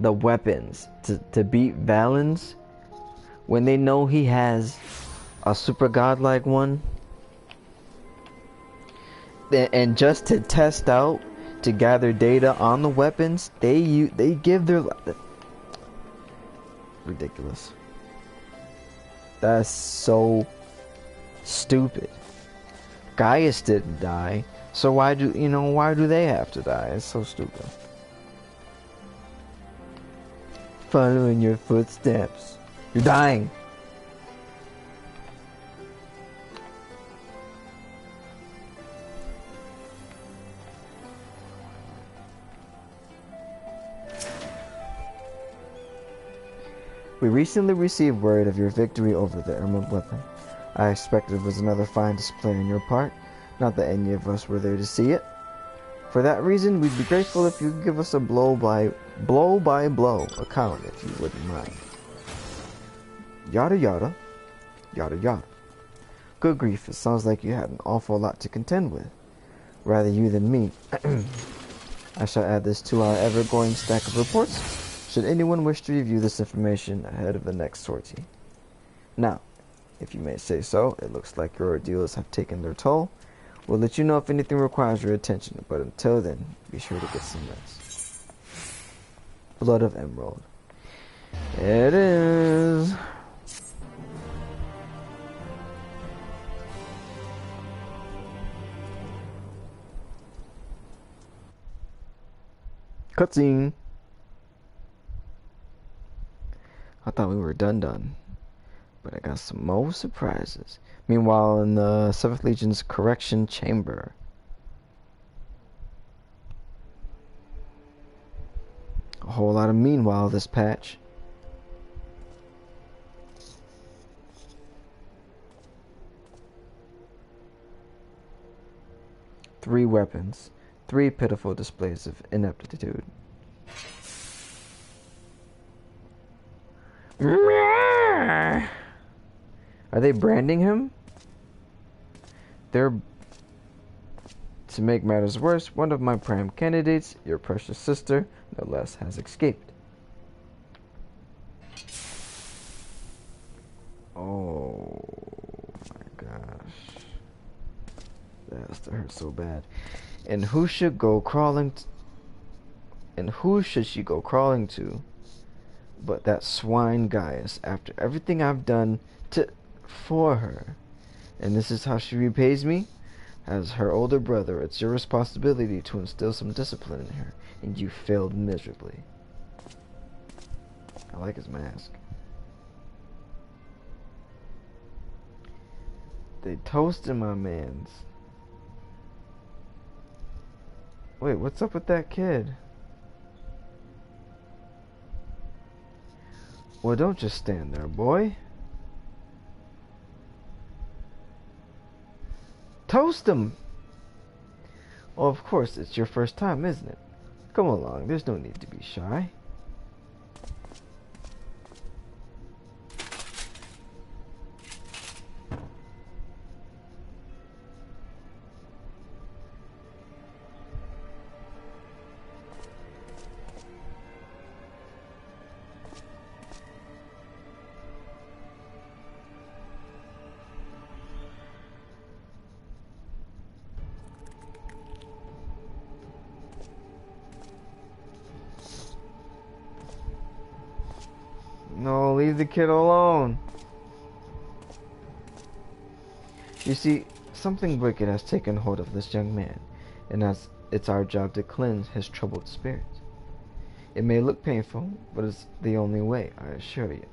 the weapons to beat Valens when they know he has a super godlike one, and just to test out, to gather data on the weapons, they give their ridiculous. That's so stupid. Gaius didn't die. So why do they have to die? It's so stupid. Following your footsteps. You're dying. We recently received word of your victory over the Emerald Weapon. I expected it was another fine display on your part. Not that any of us were there to see it. For that reason, we'd be grateful if you could give us a blow-by-blow account, if you wouldn't mind. Yada yada. Yada yada. Good grief, it sounds like you had an awful lot to contend with. Rather you than me. I shall add this to our ever-growing stack of reports, should anyone wish to review this information ahead of the next sortie. Now, if you may say so, it looks like your ordeals have taken their toll. We'll let you know if anything requires your attention, but until then, be sure to get some rest. Blood of Emerald. It is. Cutscene. I thought we were done. But I got some more surprises. Meanwhile, in the 7th Legion's correction chamber. A whole lot of meanwhile this patch. Three weapons. 3 pitiful displays of ineptitude. Are they branding him? To make matters worse, one of my prime candidates, your precious sister, no less, has escaped. Oh my gosh. That has to hurt so bad. And who should she go crawling to but that swine Gaius, after everything I've done for her? And this is how she repays me? As her older brother, it's your responsibility to instill some discipline in her, and you failed miserably. I like his mask. They toasted my mans. Wait, what's up with that kid? Well, don't just stand there, boy. Toast him! Oh, of course, it's your first time, isn't it? Come along, there's no need to be shy. No, leave the kid alone. You see, something wicked has taken hold of this young man, and it's our job to cleanse his troubled spirit. It may look painful, but it's the only way, I assure you.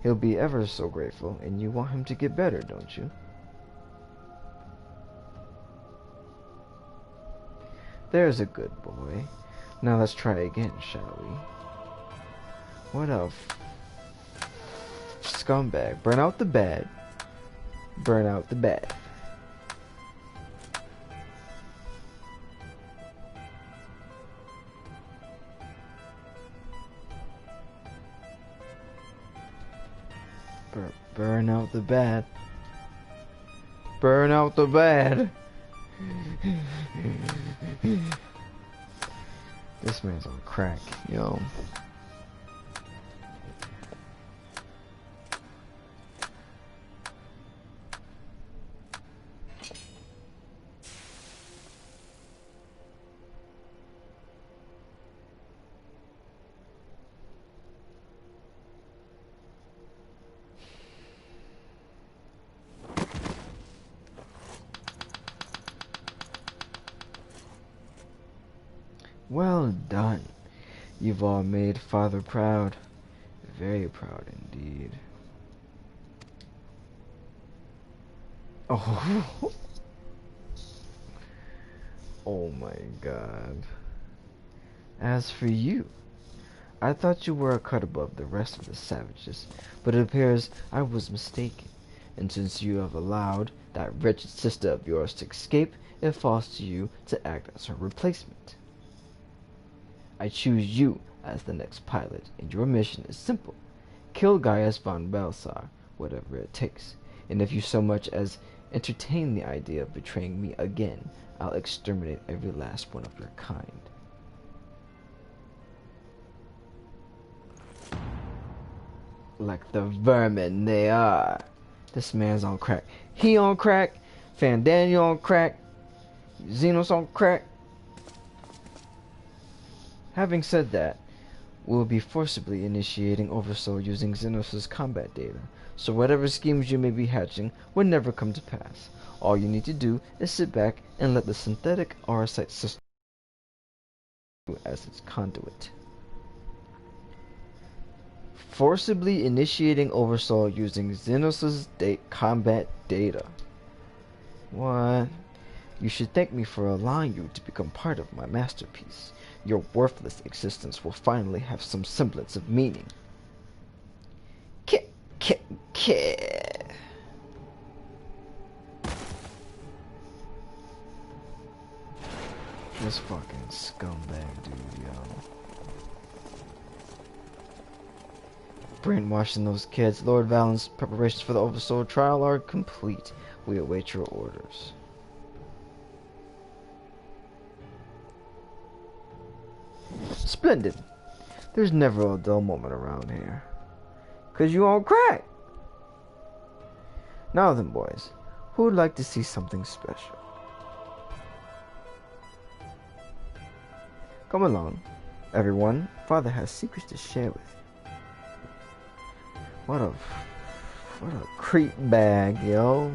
He'll be ever so grateful, and you want him to get better, don't you? There's a good boy. Now let's try again, shall we? What a scumbag. Burn out the bad. Burn out the bad. Burn out the bad. Burn out the bad. This man's on crack, yo. Well done. You've all made Father proud. Very proud indeed. Oh. Oh my God. As for you, I thought you were a cut above the rest of the savages, but it appears I was mistaken. And since you have allowed that wretched sister of yours to escape, it falls to you to act as her replacement. I choose you as the next pilot, and your mission is simple. Kill Gaius von Belsar, whatever it takes. And if you so much as entertain the idea of betraying me again, I'll exterminate every last one of your kind. Like the vermin they are. This man's on crack. He on crack. Fandaniel on crack. Xenos on crack. Having said that, we'll be forcibly initiating Oversoul using Xenos' combat data, so whatever schemes you may be hatching will never come to pass. All you need to do is sit back and let the synthetic Aurosite system as its conduit. Forcibly initiating Oversoul using Xenos' combat data. What? You should thank me for allowing you to become part of my masterpiece. Your worthless existence will finally have some semblance of meaning. This fucking scumbag dude, yo. Brainwashing those kids. Lord Valen's preparations for the Oversoul trial are complete. We await your orders. Splendid. There's never a dull moment around here. 'Cause you on crack. Now then, boys. Who would like to see something special? Come along, everyone. Father has secrets to share with you. What a creep bag, yo.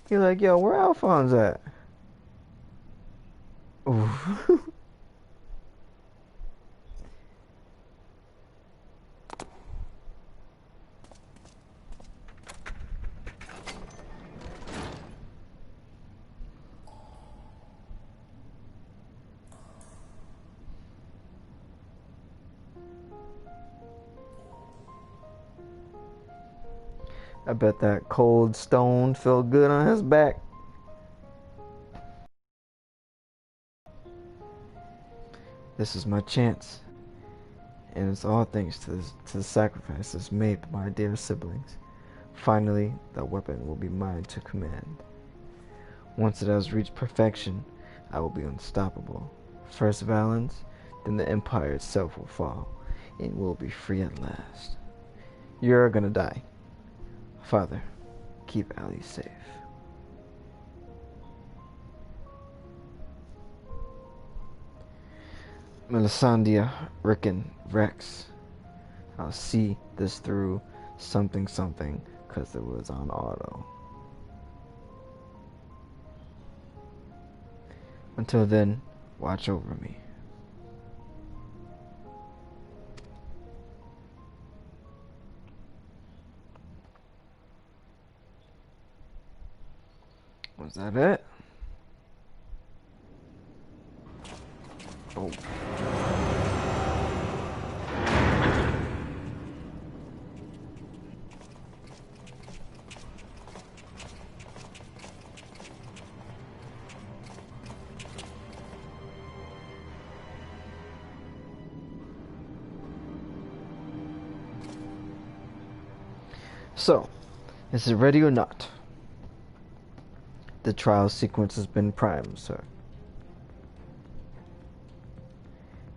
You're like, yo, where Alphonse at? Ooh. I bet that cold stone felt good on his back. This is my chance. And it's all thanks to the sacrifices made by my dear siblings. Finally, the weapon will be mine to command. Once it has reached perfection, I will be unstoppable. First Valens, then the Empire itself will fall, and we'll be free at last. You're gonna die. Father, keep Allie safe. Melisandre, Rickon, Rex. I'll see this through something, because it was on auto. Until then, watch over me. Was that it? Oh. So, is it ready or not? The trial sequence has been primed, sir.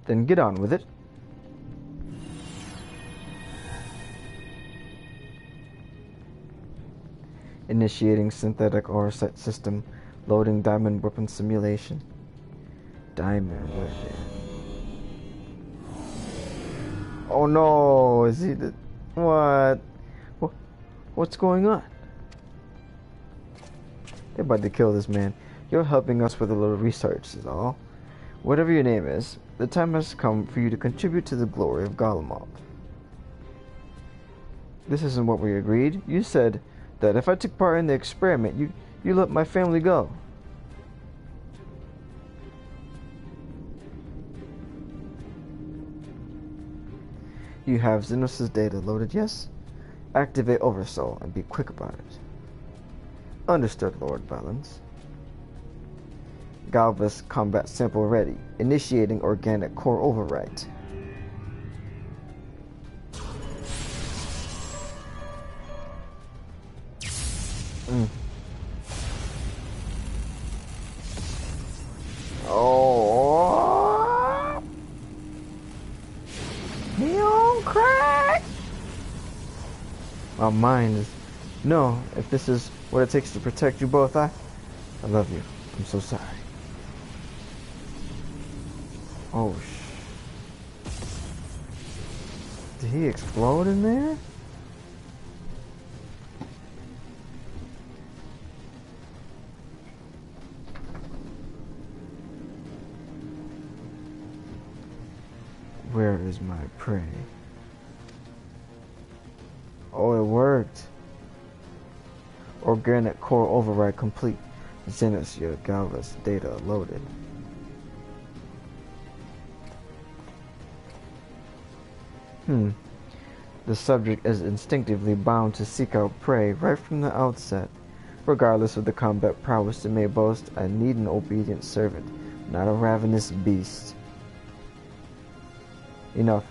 Then get on with it. Initiating synthetic oversight system. Loading diamond weapon simulation. Diamond weapon. Oh no! Is he the... What? What's going on? They're about to kill this man. You're helping us with a little research is all. Whatever your name is, the time has come for you to contribute to the glory of Golemov. This isn't what we agreed. You said that if I took part in the experiment, you let my family go. You have Xenos' data loaded, yes? Activate Oversoul and be quick about it. Understood, Lord Valens. Galvus combat sample ready. Initiating organic core override. Oh, he on crack. My mind is no. If this is what it takes to protect you both, I love you. I'm so sorry. Oh, did he explode in there? Where is my prey? Oh, it worked. Organic core override complete. Xenos, your Galvus data loaded. The subject is instinctively bound to seek out prey right from the outset. Regardless of the combat prowess it may boast, I need an obedient servant, not a ravenous beast. Enough.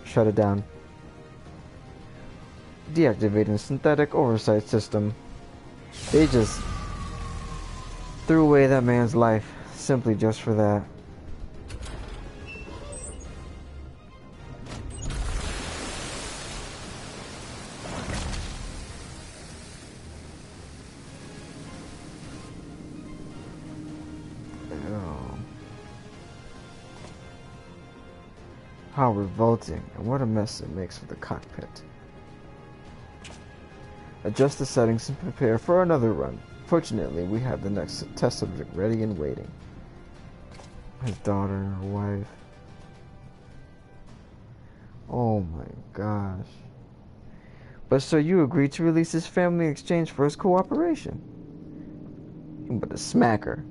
Shut it down. Deactivating synthetic oversight system. They just threw away that man's life simply just for that. How revolting, and what a mess it makes for the cockpit. Adjust the settings and prepare for another run. Fortunately, we have the next test subject ready and waiting. His daughter and her wife. Oh my gosh. But so you agreed to release his family in exchange for his cooperation. But a smacker.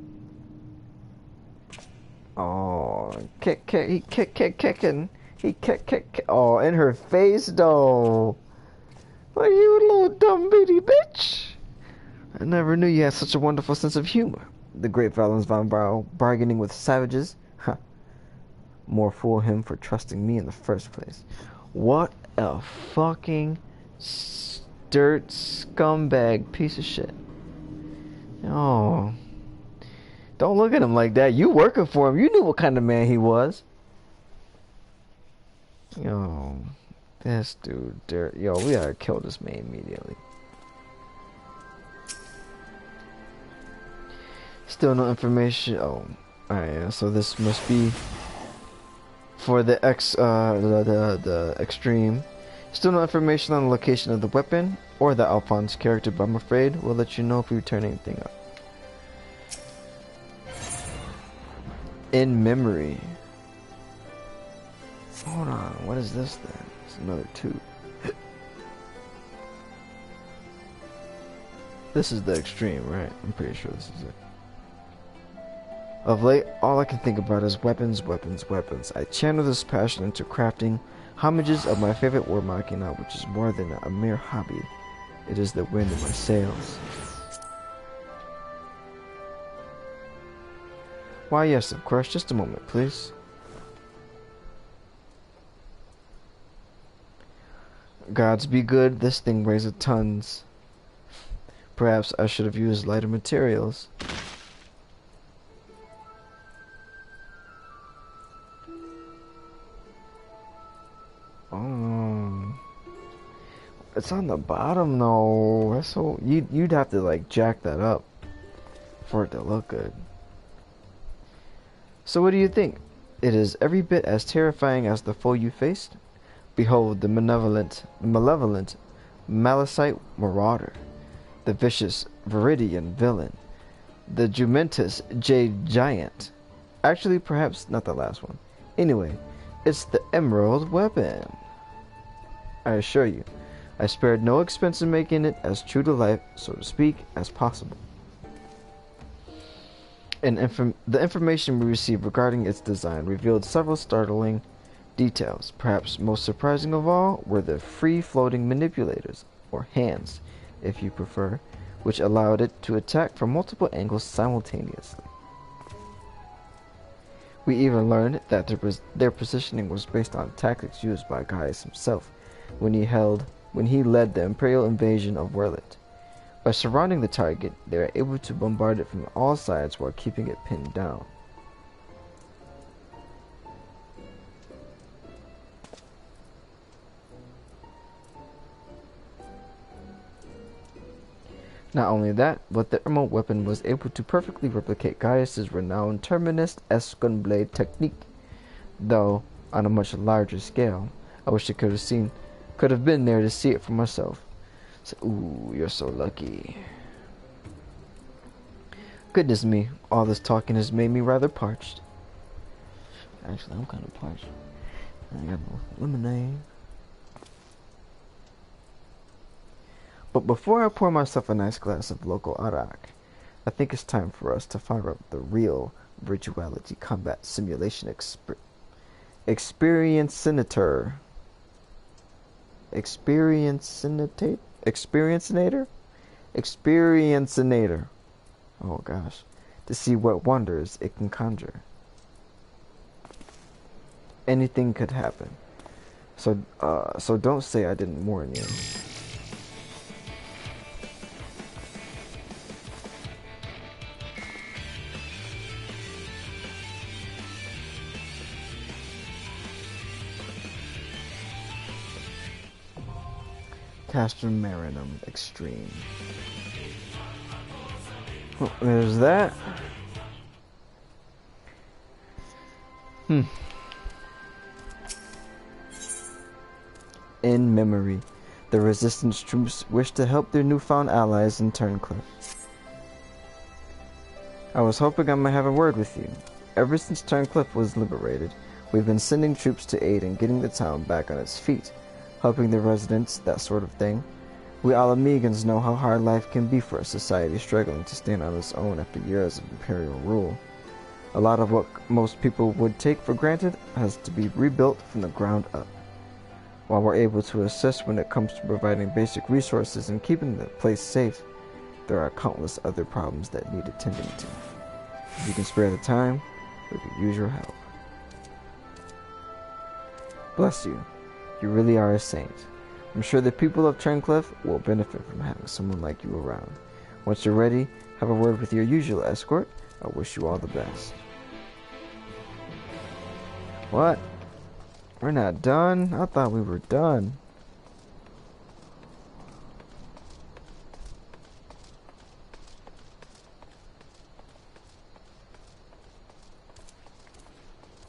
Oh, kicking. He kick. Oh, in her face, though. What are you, little bitty bitch! I never knew you had such a wonderful sense of humor. The great Valens von Brow bargaining with savages. Ha! More fool him for trusting me in the first place. What a fucking dirt scumbag piece of shit. Oh. Don't look at him like that. You working for him. You knew what kind of man he was. Yo. This dude, dirt. Yo, we gotta kill this man immediately. Still no information. Oh. Alright, yeah, so this must be for the the extreme. Still no information on the location of the weapon or the Alphonse character, but I'm afraid we'll let you know if we turn anything up. In memory. Hold on, what is this then? It's another 2. This is the extreme, right? I'm pretty sure this is it. Of late, all I can think about is weapons, weapons, weapons. I channel this passion into crafting homages of my favorite war machina, which is more than a mere hobby. It is the wind in my sails. Why, yes, of course. Just a moment, please. Gods be good, this thing weighs a tons. Perhaps I should have used lighter materials. Oh, it's on the bottom though. That's so you'd have to like jack that up for it to look good. So what do you think? It is every bit as terrifying as the foe you faced. Behold the malevolent Malicite marauder, the vicious Viridian villain, the Jumentus Jade Giant. Actually, perhaps not the last one. Anyway, it's the Emerald Weapon. I assure you, I spared no expense in making it as true to life, so to speak, as possible. And the information we received regarding its design revealed several startling details. Perhaps most surprising of all were the free-floating manipulators, or hands, if you prefer, which allowed it to attack from multiple angles simultaneously. We even learned that their positioning was based on tactics used by Gaius himself when he led the Imperial invasion of Werlyt. By surrounding the target, they are able to bombard it from all sides while keeping it pinned down. Not only that, but the Emerald Weapon was able to perfectly replicate Gaius's renowned Terminus Escunblade technique, though on a much larger scale. I wish I could have been there to see it for myself. So, ooh, you're so lucky. Goodness me, all this talking has made me rather parched. Actually, I'm kind of parched. I got no lemonade. But before I pour myself a nice glass of local arak, I think it's time for us to fire up the real Virtuality Combat Simulation Experiencinator. Experiencinator. Oh gosh. To see what wonders it can conjure. Anything could happen. So don't say I didn't warn you. Castrum Marinum Extreme. Oh, there's that. In memory, the resistance troops wish to help their newfound allies in Turncliffe. I was hoping I might have a word with you. Ever since Turncliffe was liberated, we've been sending troops to aid in getting the town back on its feet, helping the residents, that sort of thing. We Alamegans know how hard life can be for a society struggling to stand on its own after years of imperial rule. A lot of what most people would take for granted has to be rebuilt from the ground up. While we're able to assist when it comes to providing basic resources and keeping the place safe, there are countless other problems that need attending to. If you can spare the time, we could use your help. Bless you. You really are a saint. I'm sure the people of Trencliff will benefit from having someone like you around. Once you're ready, have a word with your usual escort. I wish you all the best. What? We're not done? I thought we were done.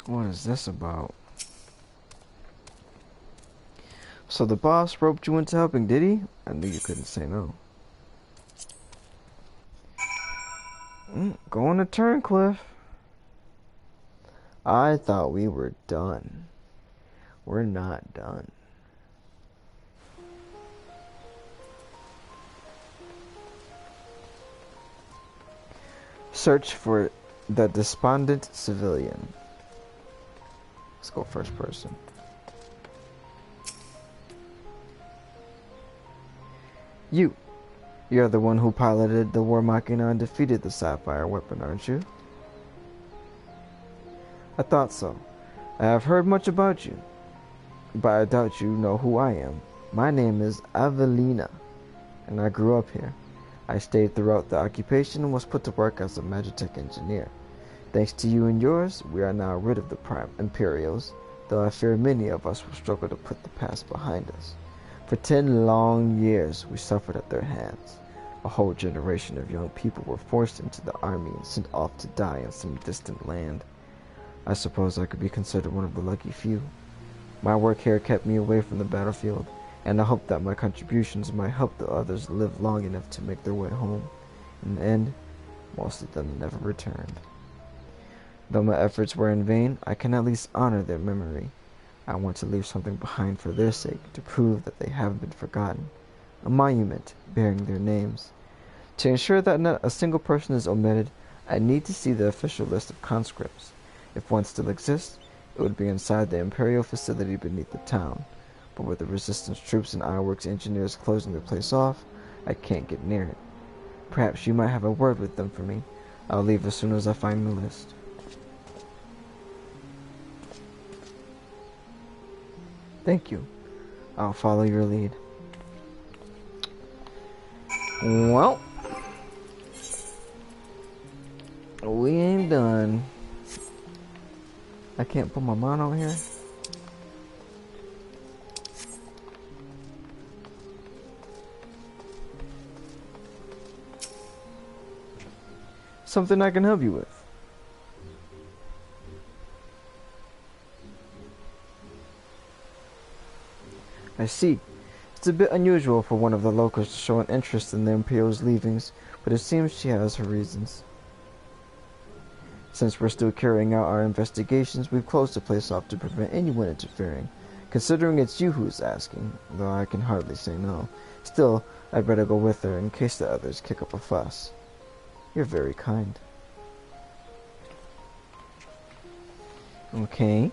What is this about? So the boss roped you into helping, did he? I knew you couldn't say no. Going to Turncliff. I thought we were done. We're not done. Search for the despondent civilian. Let's go first person. You're the one who piloted the War Machina and defeated the Sapphire weapon, aren't you? I thought so. I have heard much about you, but I doubt you know who I am. My name is Avelina, and I grew up here. I stayed throughout the occupation and was put to work as a Magitech engineer. Thanks to you and yours, we are now rid of the Prime Imperials, though I fear many of us will struggle to put the past behind us. For 10 long years, we suffered at their hands. A whole generation of young people were forced into the army and sent off to die in some distant land. I suppose I could be considered one of the lucky few. My work here kept me away from the battlefield, and I hope that my contributions might help the others live long enough to make their way home. In the end, most of them never returned. Though my efforts were in vain, I can at least honor their memory. I want to leave something behind for their sake, to prove that they haven't been forgotten. A monument bearing their names. To ensure that not a single person is omitted, I need to see the official list of conscripts. If one still exists, it would be inside the Imperial facility beneath the town. But with the Resistance troops and Ironworks engineers closing the place off, I can't get near it. Perhaps you might have a word with them for me. I'll leave as soon as I find the list. Thank you. I'll follow your lead. Well, we ain't done. I can't put my mono here. Something I can help you with. I see. It's a bit unusual for one of the locals to show an interest in the Imperial's leavings, but it seems she has her reasons. Since we're still carrying out our investigations, we've closed the place off to prevent anyone interfering. Considering it's you who's asking, though I can hardly say no. Still, I'd better go with her in case the others kick up a fuss. You're very kind. Okay.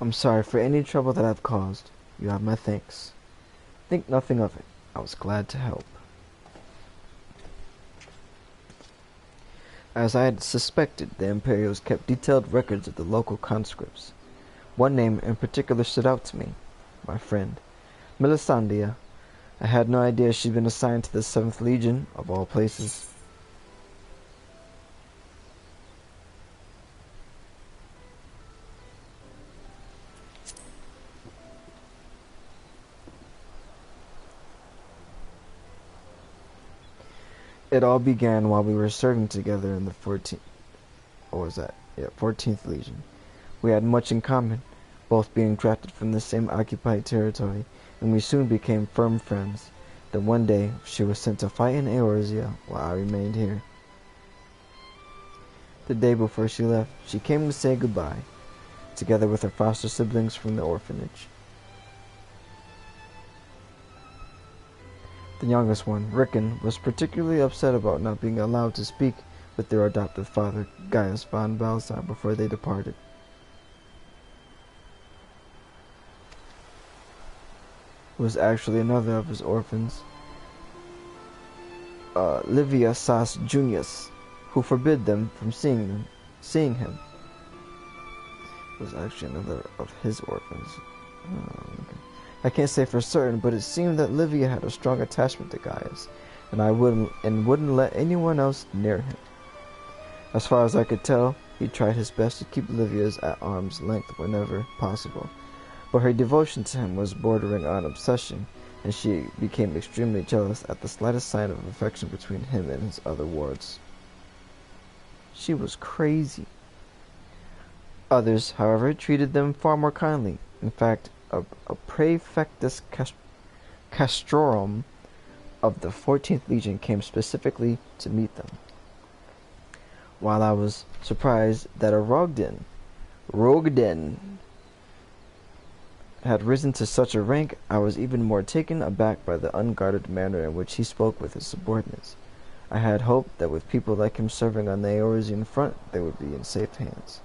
I'm sorry for any trouble that I've caused. You have my thanks. Think nothing of it. I was glad to help. As I had suspected, the Imperials kept detailed records of the local conscripts. One name in particular stood out to me. My friend, Melisandria. I had no idea she'd been assigned to the 7th Legion, of all places. It all began while we were serving together in the 14th Legion. We had much in common, both being drafted from the same occupied territory, and we soon became firm friends. Then one day, she was sent to fight in Eorzea, while I remained here. The day before she left, she came to say goodbye. together with her foster siblings from the orphanage. The youngest one, Rickon, was particularly upset about not being allowed to speak with their adoptive father, Gaius von Balthasar, before they departed. It was actually another of his orphans, Livia Sas Junius, who forbid them from seeing him. It was actually another of his orphans. Okay. I can't say for certain, but it seemed that Livia had a strong attachment to Gaius, and wouldn't let anyone else near him. As far as I could tell, he tried his best to keep Livia's at arm's length whenever possible, but her devotion to him was bordering on obsession, and she became extremely jealous at the slightest sign of affection between him and his other wards. She was crazy. Others, however, treated them far more kindly. In fact, a praefectus castrorum of the 14th Legion came specifically to meet them. While I was surprised that a Rogden had risen to such a rank, I was even more taken aback by the unguarded manner in which he spoke with his subordinates. I had hoped that with people like him serving on the Eorzean front, they would be in safe hands.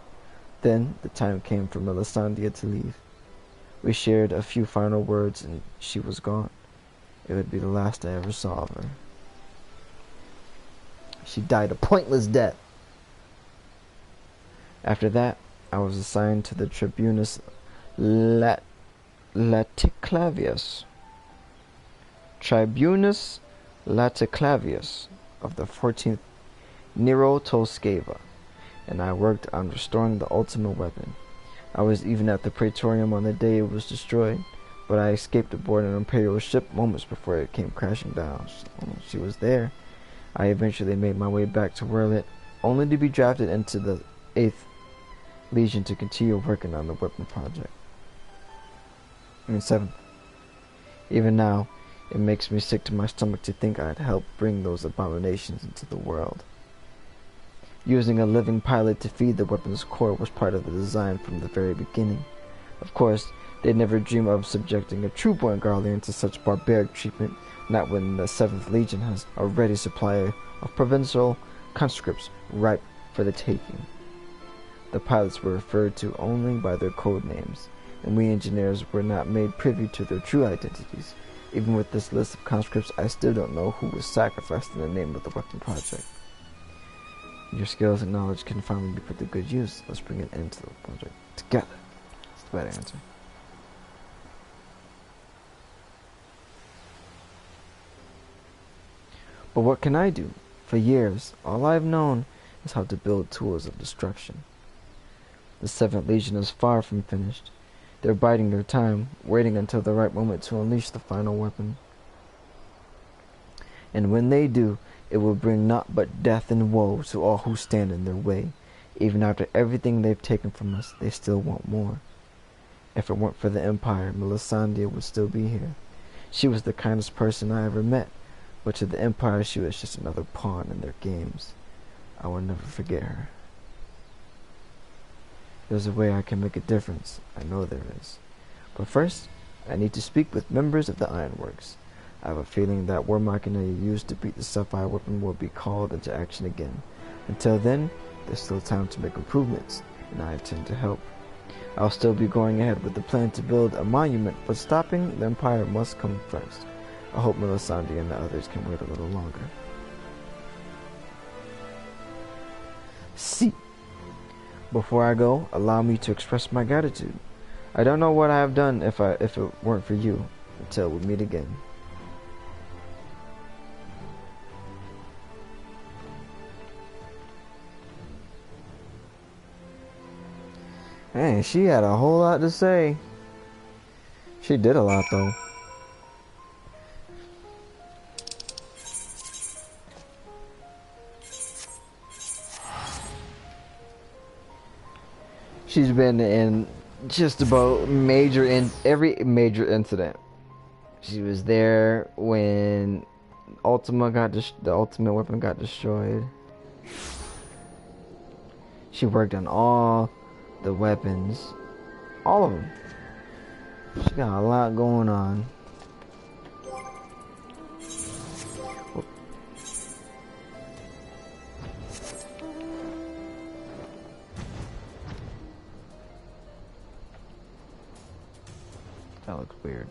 Then the time came for Melisandre to leave. We shared a few final words, and she was gone. It would be the last I ever saw of her. She died a pointless death. After that, I was assigned to the Tribunus Laticlavius. Tribunus Laticlavius of the 14th Nero Toscava, and I worked on restoring the ultimate weapon. I was even at the Praetorium on the day it was destroyed, but I escaped aboard an Imperial ship moments before it came crashing down. She was there. I eventually made my way back to Werlyt, only to be drafted into the 8th Legion to continue working on the weapon project. 7th. Even now, it makes me sick to my stomach to think I'd helped bring those abominations into the world. Using a living pilot to feed the weapon's core was part of the design from the very beginning. Of course, they'd never dream of subjecting a true-born Garlean to such barbaric treatment, not when the 7th Legion has a ready supply of provincial conscripts ripe for the taking. The pilots were referred to only by their code names, and we engineers were not made privy to their true identities. Even with this list of conscripts, I still don't know who was sacrificed in the name of the weapon project. Your skills and knowledge can finally be put to good use. Let's bring an end to the project together. That's the better answer. But what can I do? For years, all I've known is how to build tools of destruction. The 7th Legion is far from finished. They're biding their time, waiting until the right moment to unleash the final weapon. And when they do, it will bring naught but death and woe to all who stand in their way. Even after everything they've taken from us, they still want more. If it weren't for the Empire, Melisandre would still be here. She was the kindest person I ever met, but to the Empire she was just another pawn in their games. I will never forget her. There's a way I can make a difference. I know there is. But first, I need to speak with members of the Ironworks. I have a feeling that war machina you used to beat the sapphire weapon will be called into action again. Until then, there's still time to make improvements, and I intend to help. I'll still be going ahead with the plan to build a monument, but stopping the Empire must come first. I hope Melisandre and the others can wait a little longer. See. Before I go, allow me to express my gratitude. I don't know what I have done if it weren't for you. Until we meet again. Hey, she had a whole lot to say. She did a lot, though. She's been in just about every major incident. She was there when the ultimate weapon got destroyed. She worked on all the weapons, all of them. She got a lot going on. That looks weird.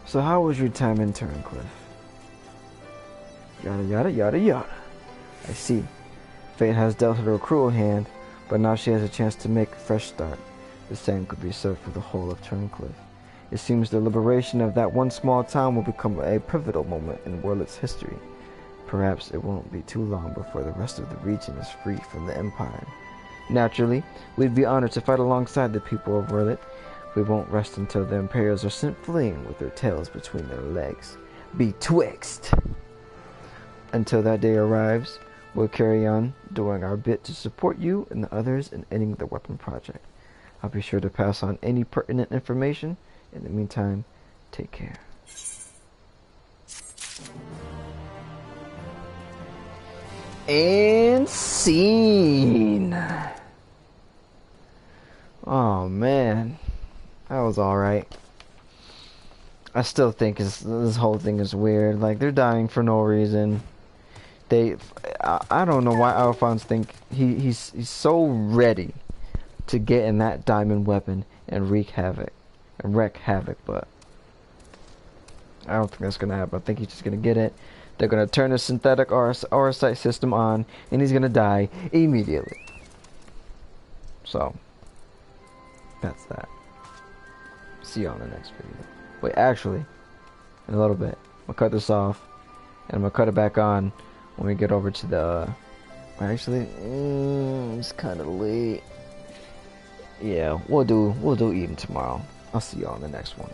So how was your time in Turncliffe? Yada yada yada yada. I see. Fate has dealt her a cruel hand, but now she has a chance to make a fresh start. The same could be said for the whole of Turncliffe. It seems the liberation of that one small town will become a pivotal moment in Werlyt's history. Perhaps it won't be too long before the rest of the region is free from the Empire. Naturally, we'd be honored to fight alongside the people of Werlyt. We won't rest until the Imperials are sent fleeing with their tails between their legs. Betwixt! Until that day arrives, we'll carry on doing our bit to support you and the others in ending the weapon project. I'll be sure to pass on any pertinent information. In the meantime, take care. And scene. Oh man, that was alright. I still think this whole thing is weird. Like, they're dying for no reason. I don't know why Alphonse think he's so ready to get in that diamond weapon and wreak havoc, but I don't think that's gonna happen. I think he's just gonna get it. They're gonna turn the synthetic aura sight system on, and he's gonna die immediately. So that's that. See you on the next video. Wait, actually, in a little bit, I'm gonna cut this off, and I'm gonna cut it back on when we get over to the. Actually, it's kind of late. Yeah, we'll do eating tomorrow. I'll see you on the next one.